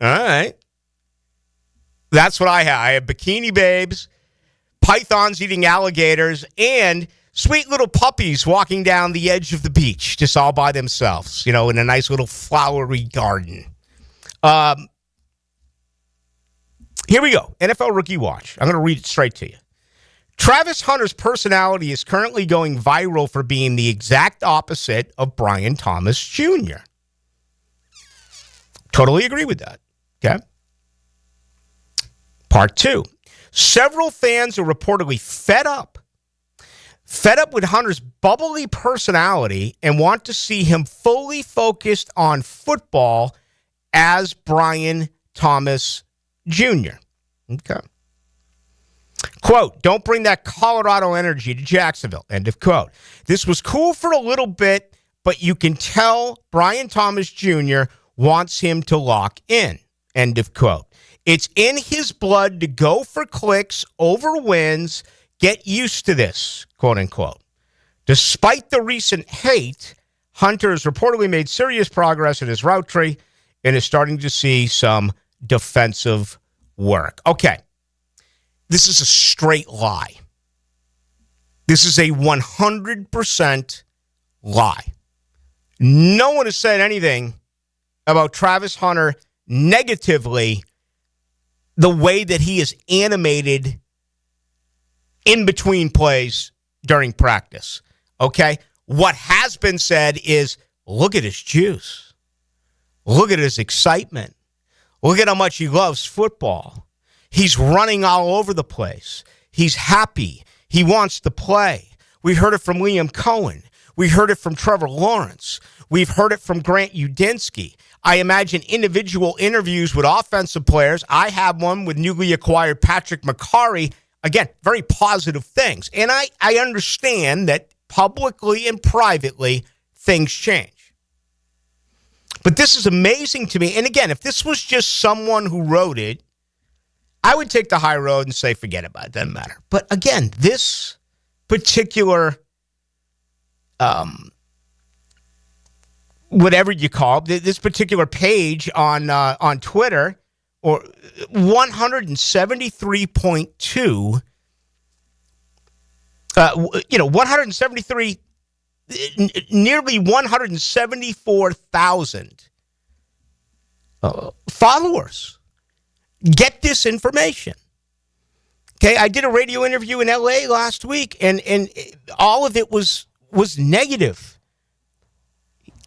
All right. That's what I have. I have bikini babes, pythons eating alligators, and sweet little puppies walking down the edge of the beach, just all by themselves, in a nice little flowery garden. Here we go. NFL Rookie Watch. I'm going to read it straight to you. Travis Hunter's personality is currently going viral for being the exact opposite of Brian Thomas Jr. Totally agree with that. Okay. Part 2. Several fans are reportedly fed up with Hunter's bubbly personality and want to see him fully focused on football as Brian Thomas Jr. Okay. Quote, don't bring that Colorado energy to Jacksonville. End of quote. This was cool for a little bit, but you can tell Brian Thomas Jr. wants him to lock in. End of quote. It's in his blood to go for clicks over wins. Get used to this, quote unquote. Despite the recent hate, Hunter has reportedly made serious progress in his route tree and is starting to see some defensive work. Okay. This is a straight lie. This is a 100% lie. No one has said anything about Travis Hunter negatively the way that he is animated in between plays during practice. Okay? What has been said is, look at his juice. Look at his excitement. Look at how much he loves football. He's running all over the place. He's happy. He wants to play. We heard it from Liam Cohen. We heard it from Trevor Lawrence. We've heard it from Grant Udinski. I imagine individual interviews with offensive players. I have one with newly acquired Patrick McCarry. Again, very positive things. And I understand that publicly and privately, things change. But this is amazing to me. And again, if this was just someone who wrote it, I would take the high road and say, forget about it. Doesn't matter. But again, this particular, whatever you call it, this particular page on Twitter, or 173.2, 173, nearly 174,000 followers get this information. Okay, I did a radio interview in LA last week, and all of it was negative.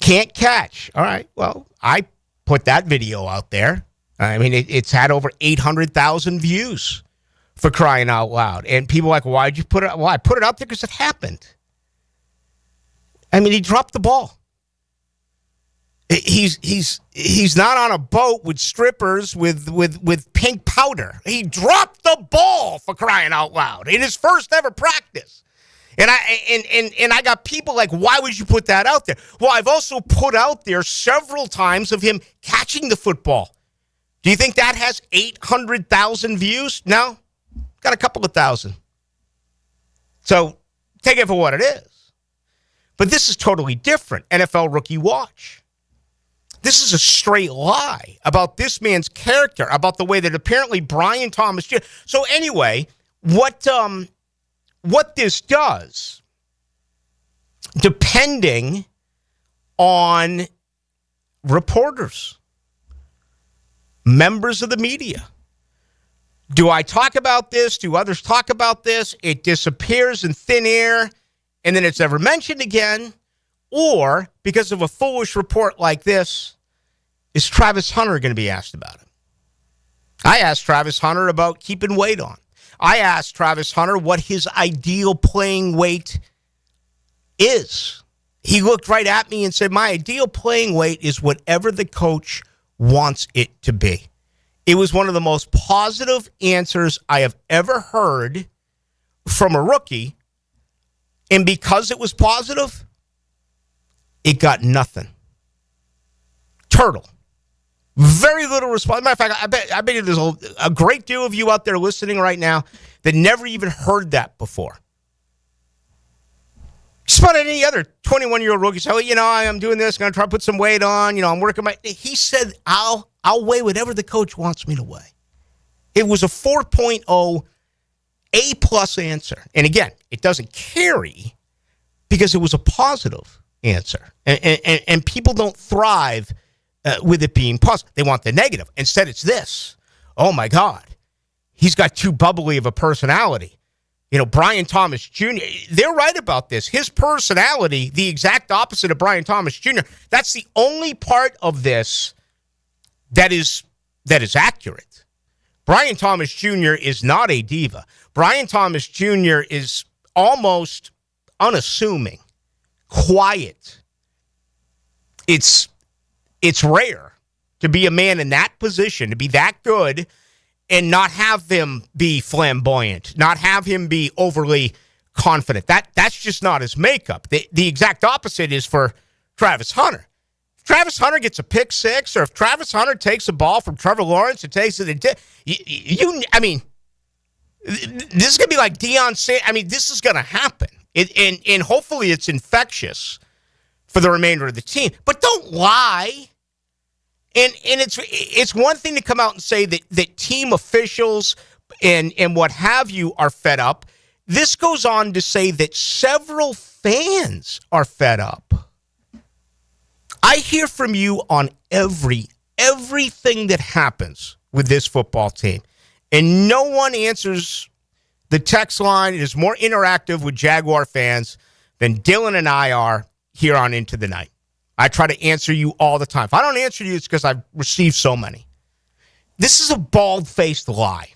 Can't catch. All right, well, I put that video out there. I mean, it's had over 800,000 views, for crying out loud. And people are like, why'd you put it? Well, I put it out there because it happened. I mean, he dropped the ball. He's not on a boat with strippers with pink powder. He dropped the ball, for crying out loud, in his first ever practice. And I got people like, why would you put that out there? Well, I've also put out there several times of him catching the football. Do you think that has 800,000 views? No. Got a couple of thousand. So take it for what it is. But this is totally different. NFL Rookie Watch. This is a straight lie about this man's character, about the way that apparently Brian Thomas Jr. So anyway, what this does, depending on reporters, members of the media, do I talk about this? Do others talk about this? It disappears in thin air, and then it's never mentioned again. Or, because of a foolish report like this, is Travis Hunter going to be asked about it? I asked Travis Hunter about keeping weight on. I asked Travis Hunter what his ideal playing weight is. He looked right at me and said, my ideal playing weight is whatever the coach wants it to be. It was one of the most positive answers I have ever heard from a rookie. And because it was positive, it got nothing. Turtle. Very little response. Matter of fact, I bet there's a great deal of you out there listening right now that never even heard that before. Just about any other 21-year-old rookie say, I'm doing this, going to try to put some weight on, I'm working my... He said, I'll weigh whatever the coach wants me to weigh. It was a 4.0 A+ answer. And again, it doesn't carry because it was a positive answer. And people don't thrive with it being positive. They want the negative. Instead, it's this. Oh, my God. He's got too bubbly of a personality. Brian Thomas Jr., they're right about this. His personality, the exact opposite of Brian Thomas Jr., that's the only part of this that is accurate. Brian Thomas Jr. is not a diva. Brian Thomas Jr. is almost unassuming, quiet. It's rare to be a man in that position, to be that good, and not have him be flamboyant, not have him be overly confident. That's just not his makeup. The exact opposite is for Travis Hunter. If Travis Hunter gets a pick six, or if Travis Hunter takes a ball from Trevor Lawrence and takes it, this is going to be like Deion Sanders. This is going to happen. And hopefully it's infectious for the remainder of the team. But don't lie. And it's one thing to come out and say that team officials and what have you are fed up. This goes on to say that several fans are fed up. I hear from you on everything that happens with this football team. And no one answers the text line. It is more interactive with Jaguar fans than Dylan and I are here on Into the Night. I try to answer you all the time. If I don't answer you, it's because I've received so many. This is a bald-faced lie.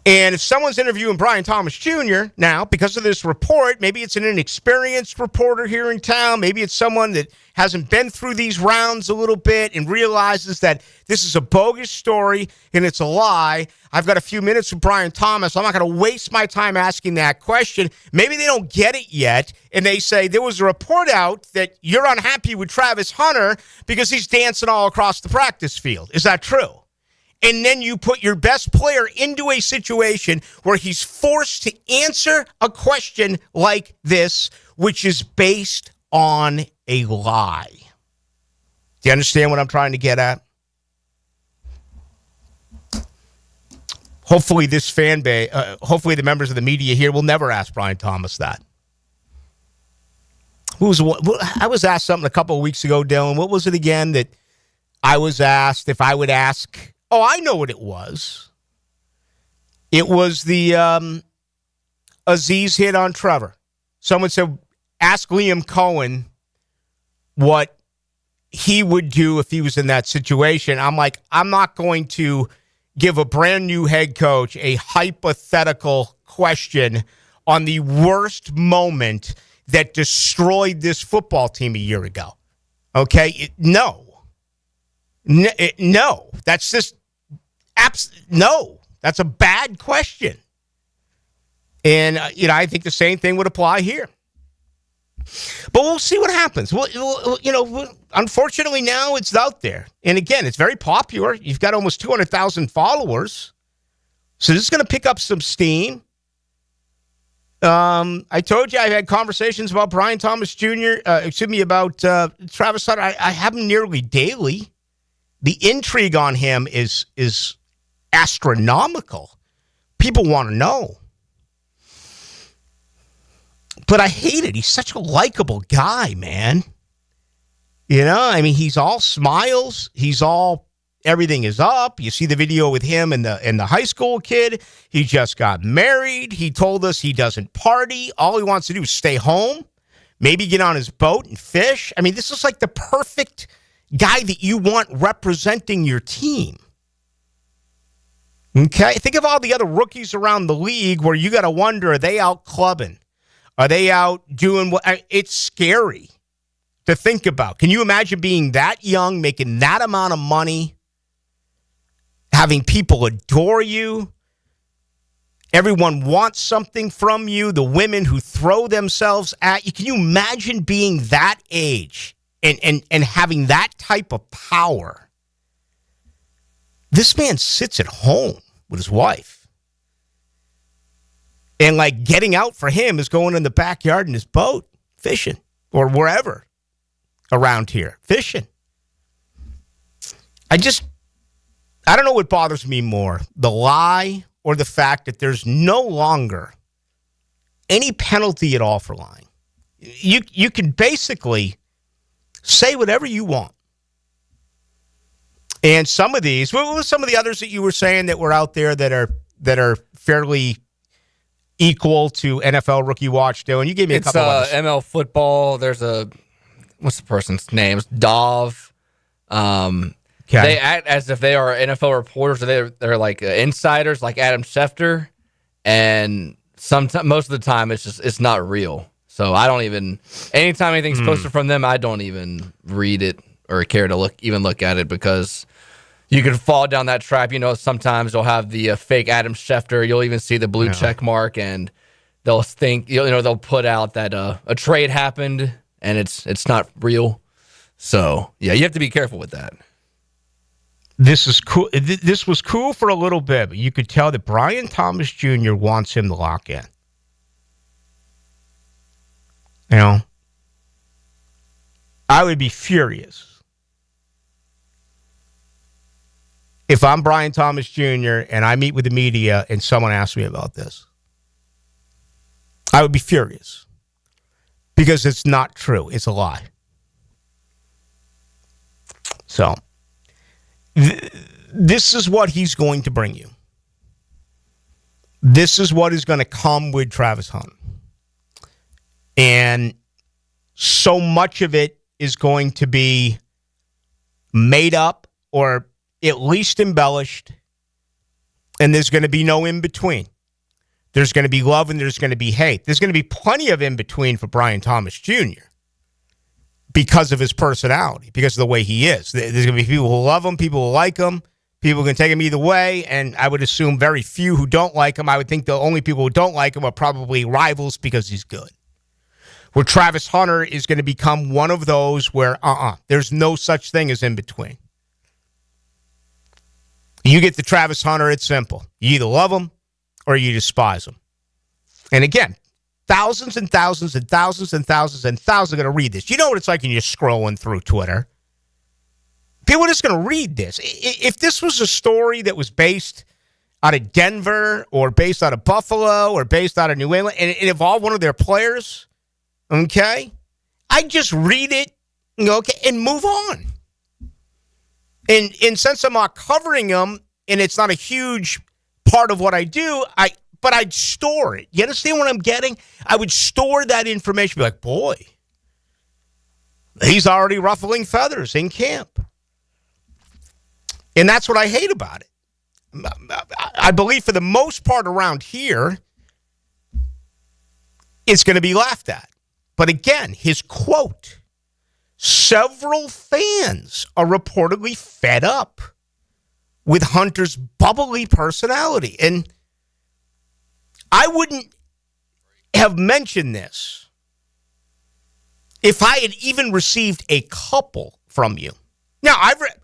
And if someone's interviewing Brian Thomas Jr. now, because of this report, maybe it's an inexperienced reporter here in town. Maybe it's someone that hasn't been through these rounds a little bit and realizes that this is a bogus story and it's a lie. I've got a few minutes with Brian Thomas. I'm not going to waste my time asking that question. Maybe they don't get it yet, and they say there was a report out that you're unhappy with Travis Hunter because he's dancing all across the practice field. Is that true? And then you put your best player into a situation where he's forced to answer a question like this, which is based on a lie. Do you understand what I'm trying to get at? Hopefully this fan base, hopefully the members of the media here will never ask Brian Thomas that. I was asked something a couple of weeks ago, Dylan. What was it again that I was asked if I would ask? Oh, I know what it was. It was the Aziz hit on Trevor. Someone said, ask Liam Cohen what he would do if he was in that situation. I'm like, I'm not going to give a brand new head coach a hypothetical question on the worst moment that destroyed this football team a year ago. Okay? No, that's just no. That's a bad question. And, I think the same thing would apply here. But we'll see what happens. Unfortunately, now it's out there. And again, it's very popular. You've got almost 200,000 followers. So this is going to pick up some steam. I told you I've had conversations about Brian Thomas Jr., about Travis Hunter. I have them nearly daily. The intrigue on him is astronomical. People want to know. But I hate it. He's such a likable guy, man. He's all smiles. Everything is up. You see the video with him and the high school kid. He just got married. He told us he doesn't party. All he wants to do is stay home, maybe get on his boat and fish. This is like the perfect guy that you want representing your team. Okay? Think of all the other rookies around the league where you got to wonder, are they out clubbing? Are they out doing what? It's scary to think about. Can you imagine being that young, making that amount of money, having people adore you? Everyone wants something from you. The women who throw themselves at you. Can you imagine being that age and having that type of power? This man sits at home with his wife. And getting out for him is going in the backyard in his boat, fishing, or wherever around here, fishing. I don't know what bothers me more, the lie or the fact that there's no longer any penalty at all for lying. You can basically say whatever you want. And some of these, what were some of the others that you were saying that were out there that are fairly equal to NFL Rookie Watch, Dylan? You gave me a couple of ML football. There's what's the person's name? It's Dov. They act as if they are NFL reporters. Or they're like insiders, like Adam Schefter, and most of the time it's not real. So I don't even. Anytime anything's posted from them, I don't even read it or care to look at it, because you can fall down that trap. Sometimes they'll have the fake Adam Schefter. You'll even see the blue check mark, and they'll think they'll put out that a trade happened and it's not real. So yeah, you have to be careful with that. This is cool. This was cool for a little bit, but you could tell that Brian Thomas Jr. wants him to lock in. I would be furious if I'm Brian Thomas Jr. and I meet with the media and someone asks me about this. I would be furious because it's not true. It's a lie. So this is what he's going to bring you. This is what is going to come with Travis Hunter. And so much of it is going to be made up or at least embellished, and there's going to be no in-between. There's going to be love and there's going to be hate. There's going to be plenty of in-between for Brian Thomas Jr. because of his personality, because of the way he is. There's going to be people who love him, people who like him, people who can take him either way, and I would assume very few who don't like him. I would think the only people who don't like him are probably rivals because he's good. Where Travis Hunter is going to become one of those where, there's no such thing as in-between. You get the Travis Hunter, it's simple. You either love him or you despise him. And again, thousands and thousands and thousands and thousands and thousands are going to read this. You know what it's like when you're scrolling through Twitter. People are just going to read this. If this was a story that was based out of Denver or based out of Buffalo or based out of New England and it involved one of their players, okay, I'd just read it, and move on. And since I'm not covering them, and it's not a huge part of what I do, but I'd store it. You understand what I'm getting? I would store that information. Be like, boy, he's already ruffling feathers in camp. And that's what I hate about it. I believe for the most part around here, it's going to be laughed at. But again, his quote, several fans are reportedly fed up with Hunter's bubbly personality. And I wouldn't have mentioned this if I had even received a couple from you. Now,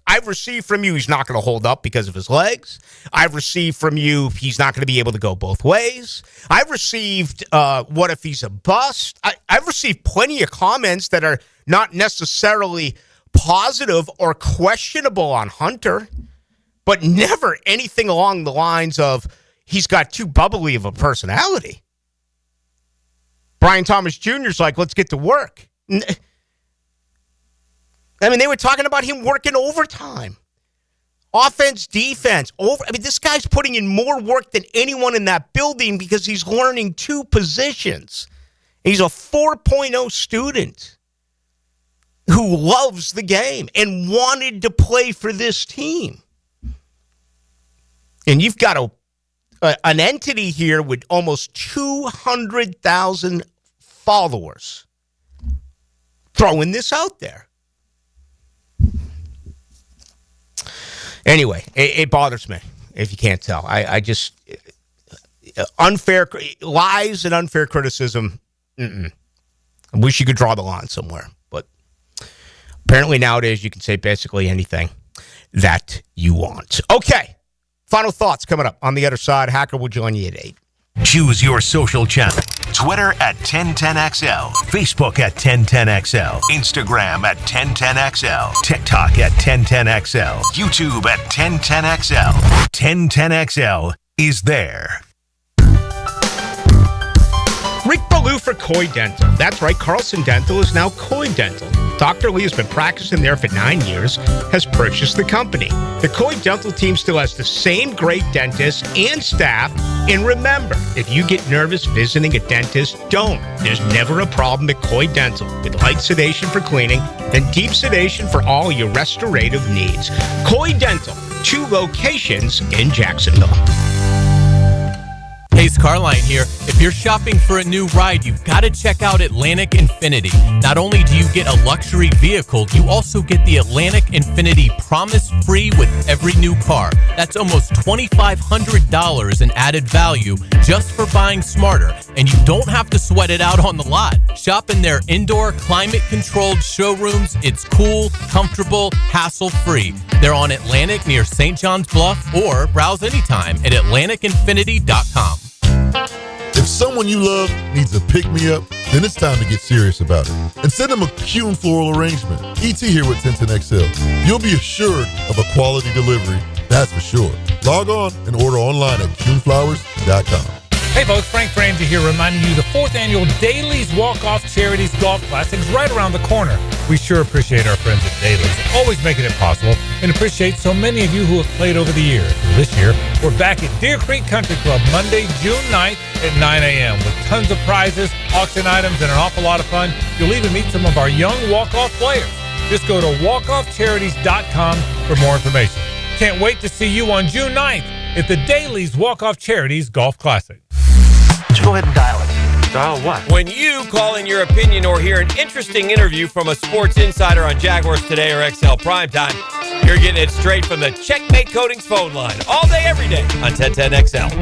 I've received from you he's not going to hold up because of his legs. I've received from you he's not going to be able to go both ways. I've received what if he's a bust. I've received plenty of comments that are not necessarily positive or questionable on Hunter, but never anything along the lines of he's got too bubbly of a personality. Brian Thomas Jr. is like, let's get to work. I mean, they were talking about him working overtime. Offense, defense. This guy's putting in more work than anyone in that building because he's learning 2 positions. He's a 4.0 student who loves the game and wanted to play for this team. And you've got an entity here with almost 200,000 followers throwing this out there. Anyway, it bothers me, if you can't tell. I just, unfair lies and unfair criticism, I wish you could draw the line somewhere. But apparently nowadays you can say basically anything that you want. Okay, final thoughts coming up on the other side. Hacker will join you at 8. Choose your social channel. Twitter at 1010XL. Facebook at 1010XL. Instagram at 1010XL. TikTok at 1010XL. YouTube at 1010XL. 1010XL is there. Rick Ballou for Coy Dental. That's right, Carlson Dental is now Coy Dental. Dr. Lee has been practicing there for 9 years, has purchased the company. The Coy Dental team still has the same great dentists and staff. And remember, if you get nervous visiting a dentist, don't. There's never a problem at Coy Dental. With light sedation for cleaning and deep sedation for all your restorative needs. Coy Dental, 2 locations in Jacksonville. Hey, Carline here. If you're shopping for a new ride, you've got to check out Atlantic Infinity. Not only do you get a luxury vehicle, you also get the Atlantic Infinity Promise Free with every new car. That's almost $2,500 in added value just for buying smarter. And you don't have to sweat it out on the lot. Shop in their indoor, climate-controlled showrooms. It's cool, comfortable, hassle-free. They're on Atlantic near St. John's Bluff, or browse anytime at AtlanticInfinity.com. If someone you love needs a pick-me-up, then it's time to get serious about it. And send them a Kuhn floral arrangement. ET here with 1010XL. You'll be assured of a quality delivery, that's for sure. Log on and order online at KuhnFlowers.com. Hey folks, Frank Frangie here reminding you the 4th annual Daly's Walk-Off Charities Golf Classic is right around the corner. We sure appreciate our friends at Daly's, always making it possible, and appreciate so many of you who have played over the years. This year, we're back at Deer Creek Country Club Monday, June 9th at 9 a.m. with tons of prizes, auction items, and an awful lot of fun. You'll even meet some of our young walk-off players. Just go to walkoffcharities.com for more information. Can't wait to see you on June 9th at the Daly's Walk-Off Charities Golf Classic. Go ahead and dial it. Dial what? When you call in your opinion or hear an interesting interview from a sports insider on Jaguars Today or XL Primetime, you're getting it straight from the Checkmate Coatings phone line all day, every day on 1010XL.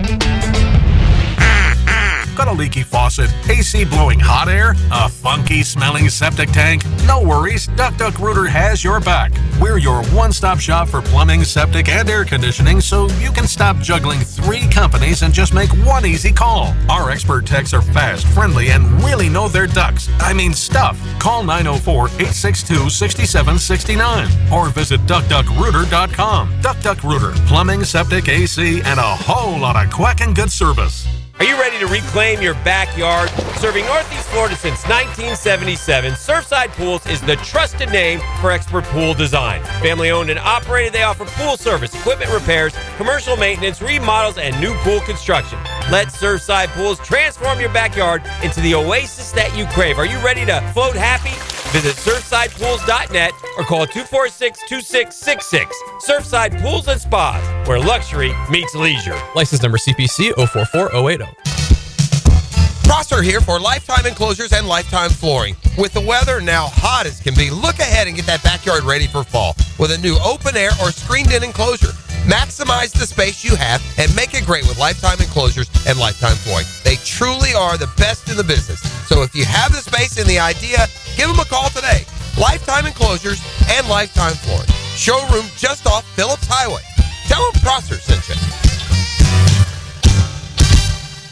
Got a leaky faucet, AC blowing hot air, a funky smelling septic tank? No worries, Duck Rooter has your back. We're your one-stop shop for plumbing, septic, and air conditioning, so you can stop juggling 3 companies and just make one easy call. Our expert techs are fast, friendly, and really know their ducks. I mean stuff. Call 904-862-6769 or visit DuckDuckRooter.com. Duck Rooter, plumbing, septic, AC, and a whole lot of quacking good service. Are you ready to reclaim your backyard? Serving Northeast Florida since 1977, Surfside Pools is the trusted name for expert pool design. Family owned and operated, they offer pool service, equipment repairs, commercial maintenance, remodels, and new pool construction. Let Surfside Pools transform your backyard into the oasis that you crave. Are you ready to float happy? Visit surfsidepools.net or call 246-2666. Surfside Pools and Spas, where luxury meets leisure. License number CPC 044080. Prosser here for Lifetime Enclosures and Lifetime Flooring. With the weather now hot as can be, look ahead and get that backyard ready for fall with a new open air or screened-in enclosure. Maximize the space you have and make it great with Lifetime Enclosures and Lifetime Flooring. They truly are the best in the business. So if you have the space and the idea, give them a call today. Lifetime Enclosures and Lifetime Flooring. Showroom just off Phillips Highway. Tell them Prosser sent you.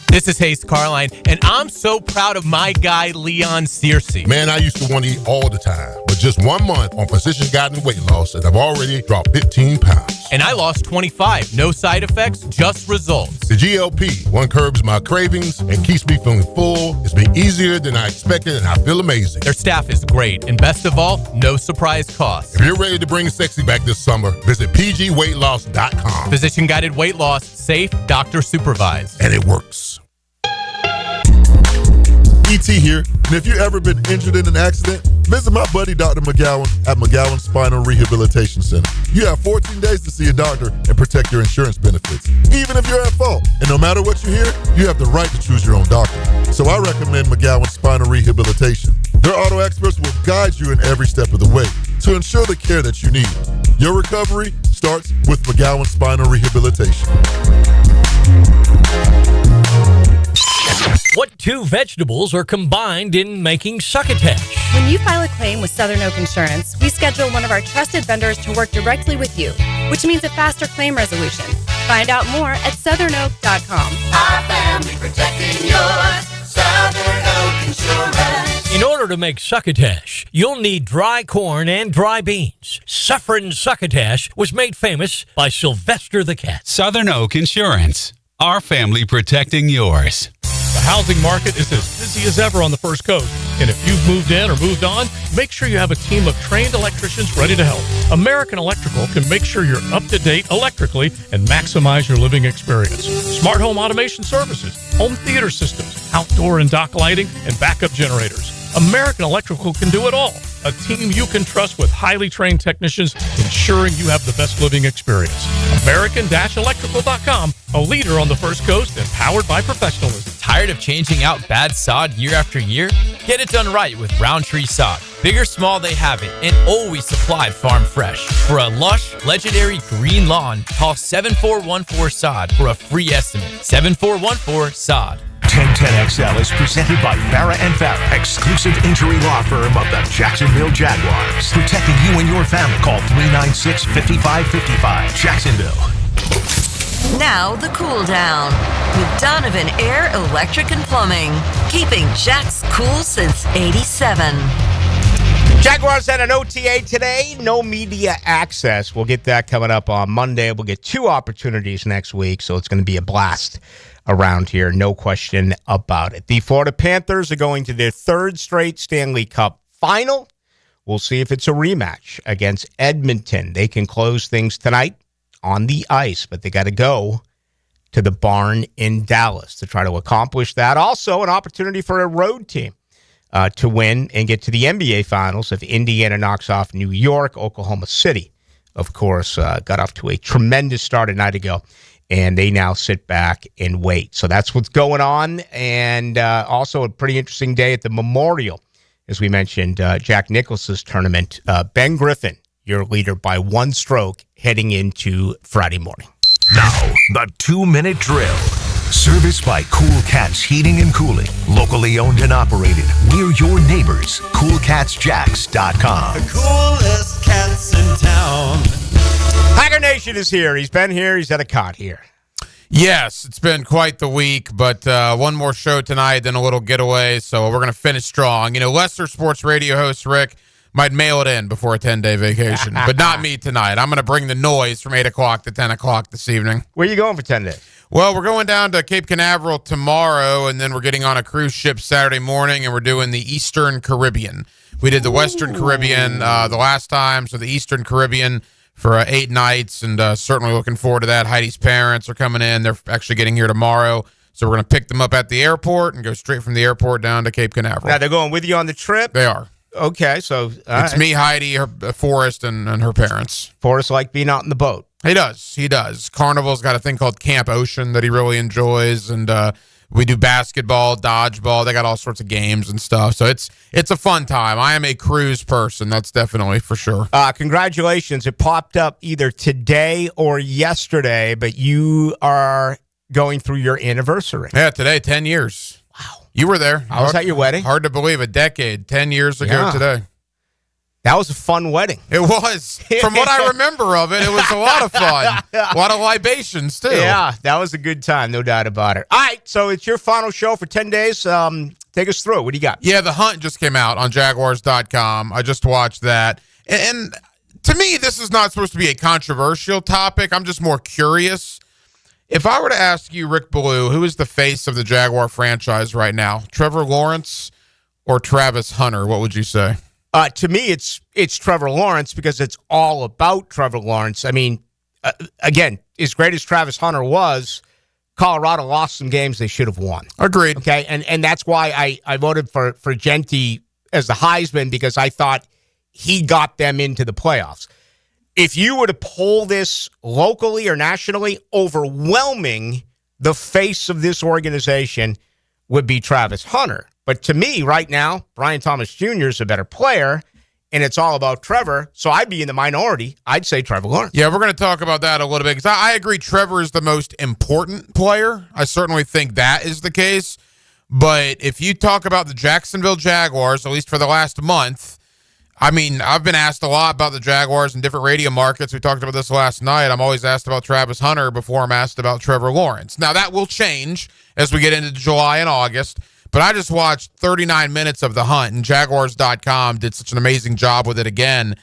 This is Hayes Carline, and I'm so proud of my guy, Leon Searcy. Man, I used to want to eat all the time, but just 1 month on Physician Guided Weight Loss, and I've already dropped 15 pounds. And I lost 25. No side effects, just results. The GLP-1 curbs my cravings and keeps me feeling full. It's been easier than I expected, and I feel amazing. Their staff is great, and best of all, no surprise cost. If you're ready to bring sexy back this summer, visit pgweightloss.com. Physician Guided Weight Loss, safe, doctor supervised. And it works. ET here, and if you've ever been injured in an accident, visit my buddy Dr. McGowan at McGowan Spinal Rehabilitation Center. You have 14 days to see a doctor and protect your insurance benefits, even if you're at fault. And no matter what you hear, you have the right to choose your own doctor. So I recommend McGowan Spinal Rehabilitation. Their auto experts will guide you in every step of the way to ensure the care that you need. Your recovery starts with McGowan Spinal Rehabilitation. What two vegetables are combined in making succotash? When you file a claim with Southern Oak Insurance, we schedule one of our trusted vendors to work directly with you, which means a faster claim resolution. Find out more at southernoak.com. Our family protecting yours. Southern Oak Insurance. In order to make succotash, you'll need dry corn and dry beans. Suffering succotash was made famous by Sylvester the Cat. Southern Oak Insurance. Our family protecting yours. The housing market is as busy as ever on the First Coast. And if you've moved in or moved on, make sure you have a team of trained electricians ready to help. American Electrical can make sure you're up to date electrically and maximize your living experience. Smart home automation services, home theater systems, outdoor and dock lighting, and backup generators. American Electrical can do it all. A team you can trust with highly trained technicians ensuring you have the best living experience. American-Electrical.com, a leader on the First Coast and powered by professionalism. Tired of changing out bad sod year after year? Get it done right with Roundtree Sod. Big or small, they have it, and always supplied farm fresh. For a lush, legendary green lawn, call 7414-SOD for a free estimate. 7414-SOD. 1010XL is presented by Farah & Farah, exclusive injury law firm of the Jacksonville Jaguars. Protecting you and your family. Call 396-5555. Jacksonville. Now the cool down with Donovan Air Electric and Plumbing, keeping Jack's cool since '87. Jaguars had an OTA today. No media access. We'll get that coming up on Monday. We'll get 2 opportunities next week, so it's going to be a blast around here. No question about it. The Florida Panthers are going to their 3rd straight Stanley Cup final. We'll see if it's a rematch against Edmonton. They can close things tonight on the ice, but they got to go to the barn in Dallas to try to accomplish that. Also, an opportunity for a road team to win and get to the NBA Finals if Indiana knocks off New York. Oklahoma City, of course, got off to a tremendous start a night ago, and they now sit back and wait. So that's what's going on, and also a pretty interesting day at the Memorial. As we mentioned, Jack Nicklaus's tournament. Ben Griffin, your leader by 1 stroke heading into Friday morning. Now, the 2-minute drill. Serviced by Cool Cats Heating and Cooling. Locally owned and operated. We're your neighbors. CoolCatsJacks.com. The coolest cats in town. Tiger Nation is here. He's been here. He's had a cot here. Yes, it's been quite the week, but one more show tonight, then a little getaway, so we're going to finish strong. You know, Leicester Sports Radio host Rick might mail it in before a 10-day vacation, but not me tonight. I'm going to bring the noise from 8 o'clock to 10 o'clock this evening. Where are you going for 10 days? Well, we're going down to Cape Canaveral tomorrow, and then we're getting on a cruise ship Saturday morning, and we're doing the Eastern Caribbean. We did the Western Caribbean the last time, so the Eastern Caribbean for 8 nights, and certainly looking forward to that. Heidi's parents are coming in. They're actually getting here tomorrow, so we're going to pick them up at the airport and go straight from the airport down to Cape Canaveral. Now, they're going with you on the trip? They are. Okay, so... It's me, Heidi, Forrest, and her parents. Forrest like being out in the boat. He does. Carnival's got a thing called Camp Ocean that he really enjoys, and We do basketball, dodgeball. They got all sorts of games and stuff. So it's a fun time. I am a cruise person. That's definitely for sure. Congratulations. It popped up either today or yesterday, but you are going through your anniversary. Yeah, today, 10 years. Wow. You were there. I was at your wedding. Hard to believe, a decade, 10 years ago today. That was a fun wedding. It was. From what I remember of it, it was a lot of fun. A lot of libations, too. Yeah, that was a good time, no doubt about it. All right, so it's your final show for 10 days. Take us through it. What do you got? Yeah, The Hunt just came out on Jaguars.com. I just watched that. And to me, this is not supposed to be a controversial topic. I'm just more curious. If I were to ask you, Rick Ballou, who is the face of the Jaguar franchise right now, Trevor Lawrence or Travis Hunter, what would you say? To me, it's Trevor Lawrence because it's all about Trevor Lawrence. I mean, again, as great as Travis Hunter was, Colorado lost some games they should have won. Agreed. Okay, and that's why I voted for Genti as the Heisman, because I thought he got them into the playoffs. If you were to poll this locally or nationally, overwhelming the face of this organization would be Travis Hunter. But to me, right now, Brian Thomas Jr. is a better player, and it's all about Trevor. So I'd be in the minority. I'd say Trevor Lawrence. Yeah, we're going to talk about that a little bit, because I agree Trevor is the most important player. I certainly think that is the case. But if you talk about the Jacksonville Jaguars, at least for the last month, I mean, I've been asked a lot about the Jaguars in different radio markets. We talked about this last night. I'm always asked about Travis Hunter before I'm asked about Trevor Lawrence. Now, that will change as we get into July and August. But I just watched 39 minutes of The Hunt, and Jaguars.com did such an amazing job with it again.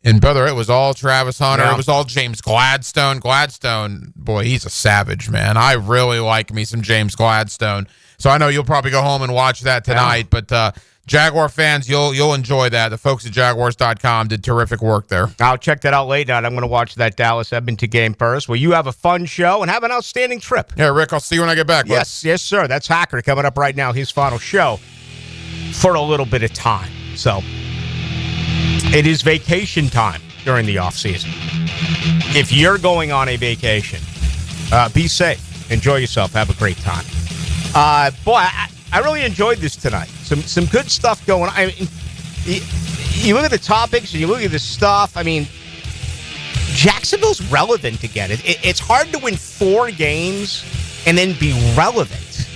And, brother, it was all Travis Hunter. Yeah. It was all James Gladstone. Gladstone, boy, he's a savage, man. I really like me some James Gladstone. So I know you'll probably go home and watch that tonight. Yeah. But Jaguar fans, you'll enjoy that. The folks at Jaguars.com did terrific work there. I'll check that out late night. I'm going to watch that Dallas-Edmonton game first. Well, you have a fun show and have an outstanding trip. Yeah, Rick, I'll see you when I get back. Yes, yes, sir. That's Hacker coming up right now, his final show for a little bit of time. So it is vacation time during the offseason. If you're going on a vacation, be safe. Enjoy yourself. Have a great time. Boy, I really enjoyed this tonight. Some good stuff going on. I mean, you look at the topics and you look at the stuff. I mean, Jacksonville's relevant again. It's hard to win 4 games and then be relevant.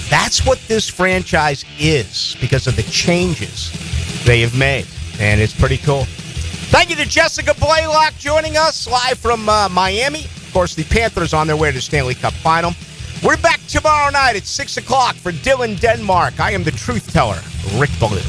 That's what this franchise is because of the changes they have made. And it's pretty cool. Thank you to Jessica Blaylock joining us live from Miami. Of course, the Panthers on their way to the Stanley Cup Final. We're back tomorrow night at 6 o'clock for Dylan Denmark. I am the truth teller, Rick Ballou.